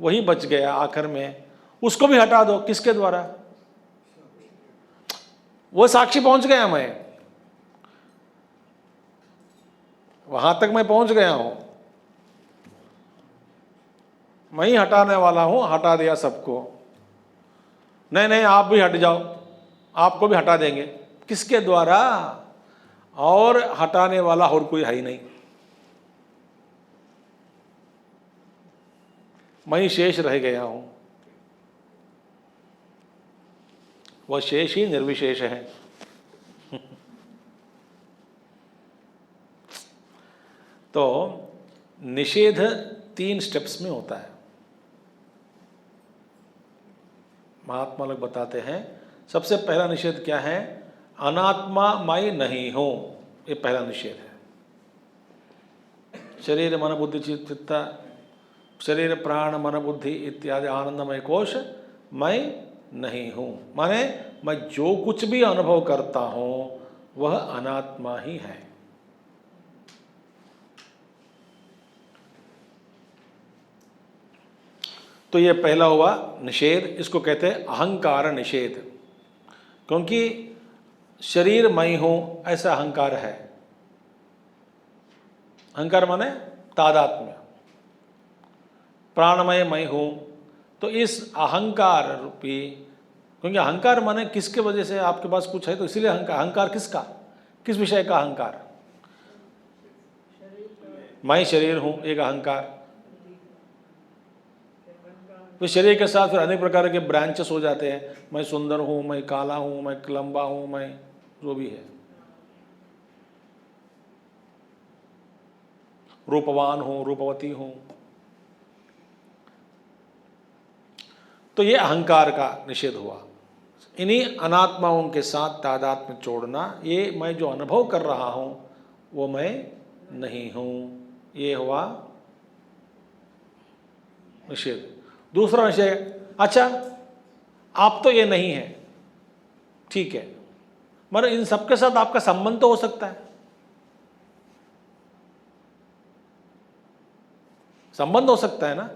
वही बच गया, आखिर में उसको भी हटा दो। किसके द्वारा? वो साक्षी पहुंच गया, मैं वहां तक मैं पहुंच गया हूं, मैं ही हटाने वाला हूं। हटा दिया सबको। नहीं नहीं, आप भी हट जाओ, आपको भी हटा देंगे। किसके द्वारा? और हटाने वाला और कोई है ही नहीं, मैं ही शेष रह गया हूं। वह शेष ही निर्विशेष है। तो निषेध 3 स्टेप्स में होता है। महात्मा लोग बताते हैं, सबसे पहला निषेध क्या है? अनात्मा मैं नहीं हूं, ये पहला निषेध है। शरीर मन बुद्धि चित्त, शरीर प्राण मन बुद्धि इत्यादि आनंदमय कोश मैं नहीं हूं, माने मैं जो कुछ भी अनुभव करता हूं वह अनात्मा ही है। तो ये पहला हुआ निषेध। इसको कहते हैं अहंकार निषेध, क्योंकि शरीर मैं हूं ऐसा अहंकार है। अहंकार माने तादात्म्य। प्राणमय मैं हूं, तो इस अहंकार रूपी, क्योंकि अहंकार माने किसके वजह से आपके पास कुछ है, तो इसीलिए अहंकार। अहंकार किसका? किस विषय का अहंकार? मैं शरीर हूं, एक अहंकार। तो शरीर के साथ फिर अनेक प्रकार के ब्रांचेस हो जाते हैं। मैं सुंदर हूं, मैं काला हूं, मैं लंबा हूं, मैं जो भी है, रूपवान हूं, रूपवती हूं। तो ये अहंकार का निषेध हुआ। इन्हीं अनात्माओं के साथ तादात्म्य छोड़ना, ये मैं जो अनुभव कर रहा हूं वो मैं नहीं हूं, ये हुआ निषेध। दूसरा निषेध, अच्छा आप तो ये नहीं है, ठीक है, मगर इन सबके साथ आपका संबंध तो हो सकता है। संबंध हो सकता है ना।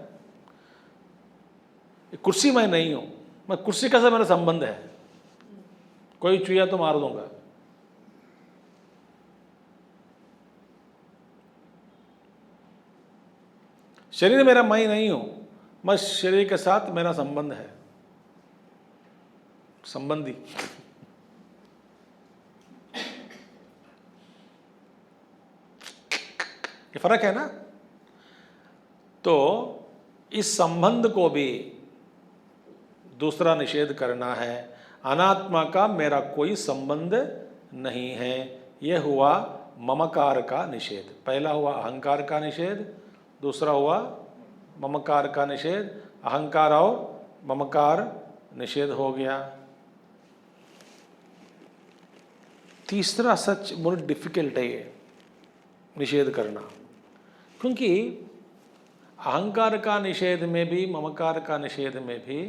कुर्सी मैं नहीं हूं, मैं कुर्सी का से मेरा संबंध है। कोई चूया तो मार दूंगा। शरीर मेरा मैं नहीं हूं, मैं शरीर के साथ मेरा संबंध है, संबंधी। ये फर्क है ना। तो इस संबंध को भी दूसरा निषेध करना है। अनात्मा का मेरा कोई संबंध नहीं है। यह हुआ ममकार का निषेध। पहला हुआ अहंकार का निषेध, दूसरा हुआ ममकार का निषेध। अहंकार और ममकार निषेध हो गया। तीसरा सच बहुत डिफिकल्ट है ये निषेध करना, क्योंकि अहंकार का निषेध में भी, ममकार का निषेध में भी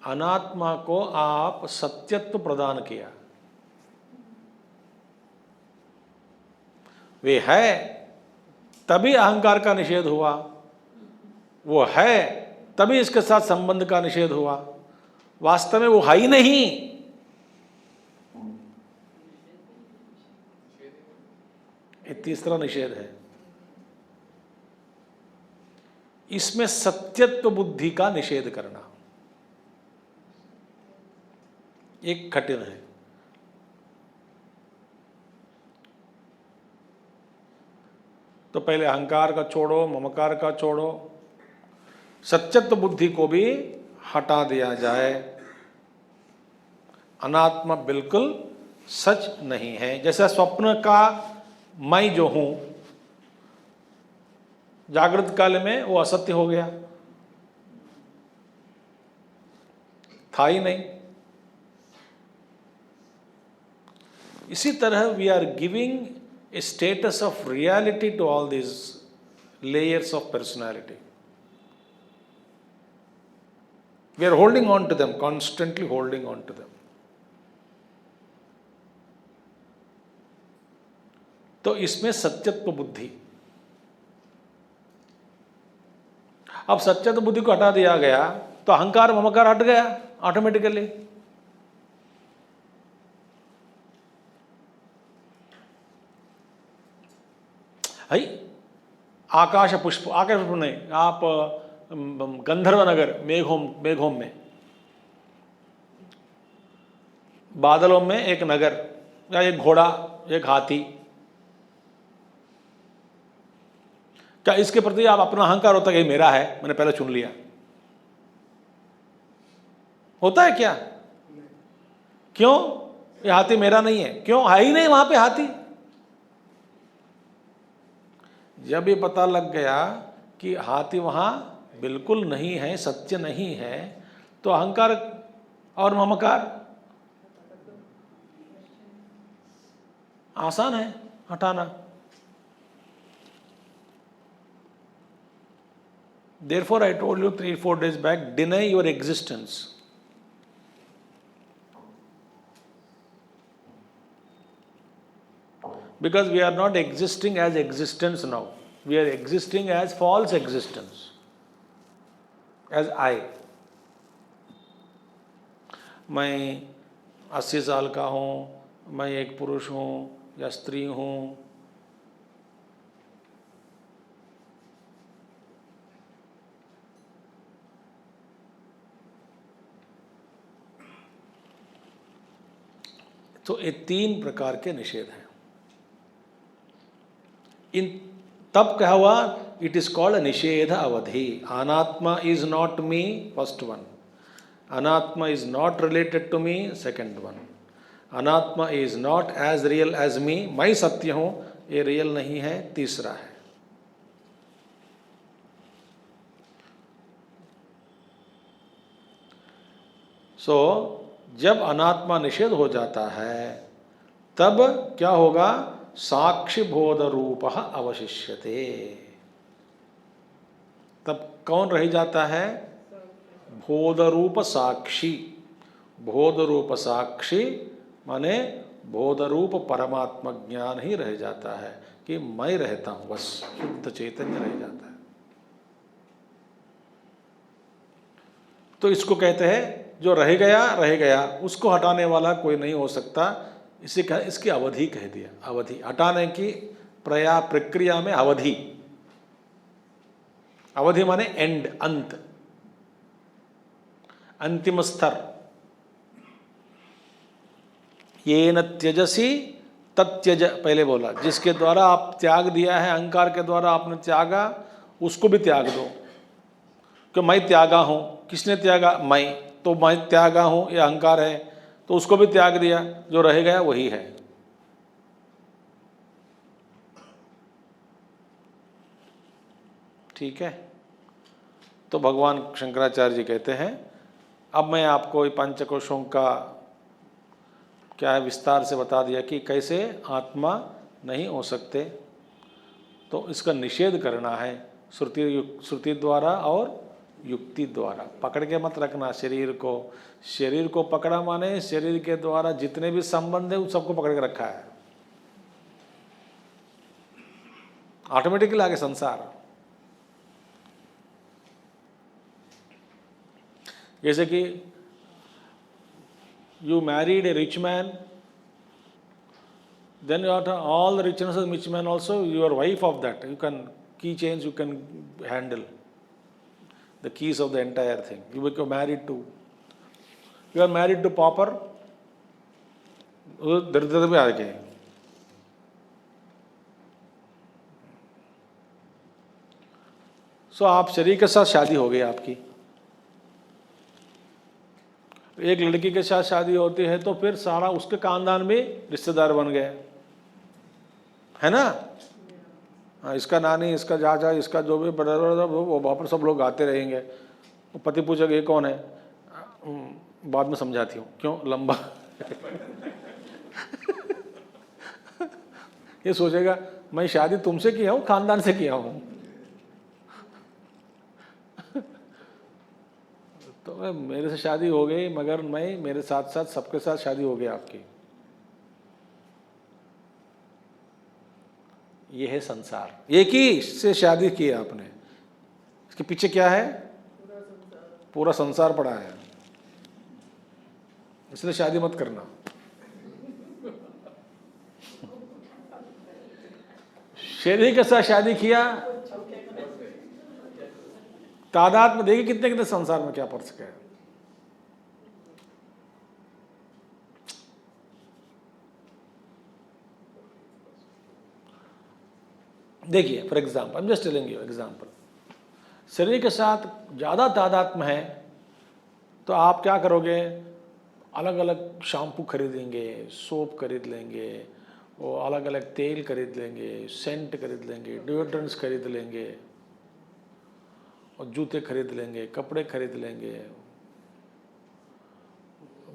अनात्मा को आप सत्यत्व प्रदान किया। वे है तभी अहंकार का निषेध हुआ, वो है तभी इसके साथ संबंध का निषेध हुआ। वास्तव में वो है ही नहीं। ये तीसरा निषेध है। इसमें सत्यत्व बुद्धि का निषेध करना एक कठिन है। तो पहले अहंकार का छोड़ो, ममकार का छोड़ो, सत्यत्व बुद्धि को भी हटा दिया जाए। अनात्मा बिल्कुल सच नहीं है। जैसा स्वप्न का मैं जो हूं, जागृत काल में वो असत्य हो गया, था ही नहीं। इसी तरह we are giving a status of reality to all these layers of personality. We are holding on to them, constantly holding on to them. तो इसमें सत्यत्व बुद्धि, अब सत्यत्व बुद्धि को हटा दिया गया तो अहंकार ममकार हट गया ऑटोमेटिकली। है आकाश पुष्प, आकाश पुष्प नहीं, आप गंधर्व नगर मेघोम में, बादलों में एक नगर या एक घोड़ा, एक हाथी, क्या इसके प्रति आप अपना अहंकार होता है कि मेरा है, मैंने पहले चुन लिया, होता है क्या? क्यों? ये हाथी मेरा नहीं है। क्यों? है ही नहीं वहां पे हाथी। जब ये पता लग गया कि हाथी वहां बिल्कुल नहीं है, सत्य नहीं है, तो अहंकार और ममकार आसान है हटाना। Therefore, I told you 3-4 days back, deny your existence. Because we are not existing as existence now. We are existing as false existence, as I. मैं 80 साल का हूँ, मैं एक पुरुष हूँ या स्त्री हूँ। तो ये 3 प्रकार के निषेध हैं। इन तब क्या हुआ? इट इज कॉल्ड निषेध अवधि। अनात्मा is not me, first one. अनात्मा is not related to me, second one. अनात्मा is not as real as me, मैं सत्य हूं, ये रियल नहीं है, तीसरा है। सो जब अनात्मा निषेध हो जाता है तब क्या होगा? साक्षी बोध रूप अवशिष्यते। तब कौन रह जाता है? बोध रूप साक्षी। बोध रूप साक्षी माने बोध रूप परमात्मा ज्ञान ही रह जाता है कि मैं रहता हूं, बस शुद्ध चैतन्य रह जाता है। तो इसको कहते हैं जो रह गया, उसको हटाने वाला कोई नहीं हो सकता। इसे कहा, इसकी अवधि कह दिया। अवधि, हटाने की प्रक्रिया में अवधि। अवधि माने एंड, अंत, अंतिम स्तर। ये न त्यजसी तत्यज, पहले बोला, जिसके द्वारा आप त्याग दिया है, अहंकार के द्वारा आपने त्यागा, उसको भी त्याग दो। कि मैं त्यागा हूं, किसने त्यागा? मैं, तो मैं त्यागा हूं, ये अहंकार है, तो उसको भी त्याग दिया, जो रह गया वही है। ठीक है। तो भगवान शंकराचार्य जी कहते हैं, अब मैं आपको पंचकोशों का क्या है विस्तार से बता दिया कि कैसे आत्मा नहीं हो सकते। तो इसका निषेध करना है श्रुति द्वारा और युक्ति द्वारा। पकड़ के मत रखना शरीर को। शरीर को पकड़ा माने शरीर के द्वारा जितने भी संबंध है उन सबको पकड़ के रखा है, ऑटोमेटिकली आगे संसार। जैसे कि you married a rich man, then you have all the richness of the rich man also, you are wife of that. You can, key chains you can handle, the keys of the entire thing. You become married to, you are married to pauper, दरिद्रता भी आ गए। सो आप शरीर के साथ शादी हो गई आपकी, एक लड़की के साथ शादी होती है तो फिर सारा उसके खानदान में रिश्तेदार बन गए, है ना? हाँ, इसका नानी, इसका चाचा, इसका जो भी बड़ा वो वहाँ पर सब लोग गाते रहेंगे। वो पति पूछेगा ये कौन है, बाद में समझाती हूँ, क्यों लंबा ये सोचेगा मैं शादी तुमसे किया हूँ, खानदान से किया हूँ। तो मेरे से शादी हो गई, मगर मैं, मेरे साथ साथ सबके साथ शादी हो गई आपकी। ये है संसार, एक ही से शादी की आपने, इसके पीछे क्या है? पूरा संसार पड़ा है, इसलिए शादी मत करना। शरीर के साथ शादी किया, तादाद में देखिए कितने कितने संसार में क्या पड़ सके। देखिए for example, I am just telling you example, शरीर के साथ ज़्यादा तादाद में है तो आप क्या करोगे? अलग अलग शैम्पू खरीदेंगे, सोप खरीद लेंगे, वो अलग अलग तेल खरीद लेंगे, सेंट खरीद लेंगे, डिओड्रेंट्स खरीद लेंगे, और जूते खरीद लेंगे, कपड़े खरीद लेंगे,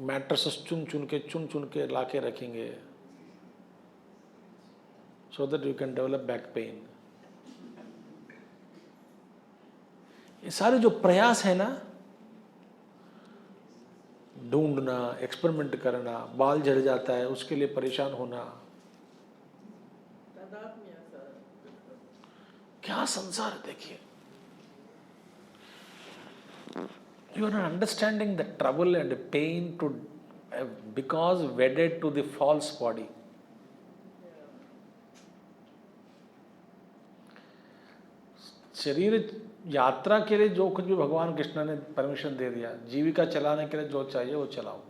मैट्रेसेस चुन चुन के ला के रखेंगे, so that you can develop back pain। ये सारे जो प्रयास है ना, ढूंढना, एक्सपेरिमेंट करना, बाल झड़ जाता है उसके लिए परेशान होना, क्या संसार है। देखिए, you are not understanding the trouble and the pain to because wedded to the false body। शरीर यात्रा के लिए जो कुछ भी भगवान कृष्ण ने परमिशन दे दिया, जीविका चलाने के लिए जो चाहिए वो चलाओ।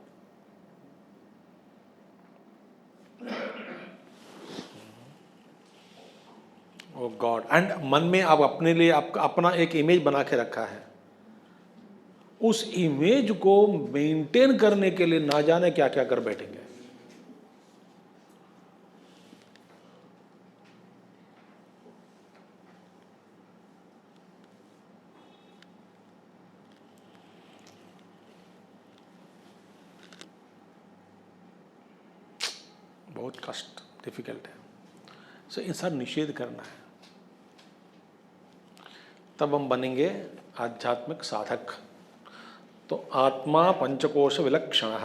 ओ गॉड, एंड मन में आप अपने लिए अपना एक इमेज बना के रखा है, उस इमेज को मेंटेन करने के लिए ना जाने क्या क्या कर बैठेंगे। बहुत कष्ट, डिफिकल्ट है। सो इन सब निषेध करना है, तब हम बनेंगे आध्यात्मिक साधक। तो आत्मा पंचकोश विलक्षण।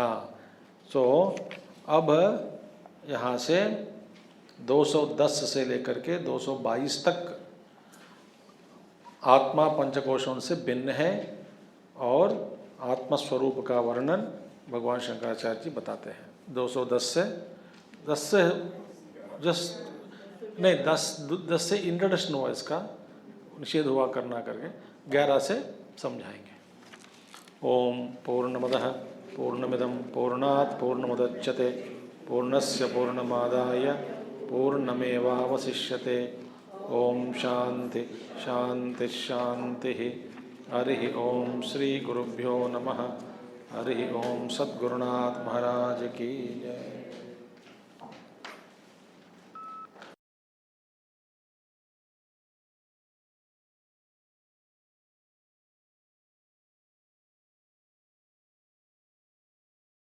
सो अब यहाँ से 210 से लेकर के 222 तक आत्मा पंचकोशों से भिन्न है और आत्मस्वरूप का वर्णन भगवान शंकराचार्य जी बताते हैं। 210 से नहीं 10 से इंट्रोडक्शन हुआ, इसका निषेध हुआ करना करके 11 से समझाएंगे। ओम पूर्णमदः पूर्णमिदं पूर्णात् पूर्णमुदच्यते पूर्णस्य पूर्णमादाय पूर्णमेवावशिष्यते। ओम शांति शांति शांति। हरि ओम श्री गुरुभ्यो नमः। हरि ओम सद्गुरुनाथ महाराज की जय।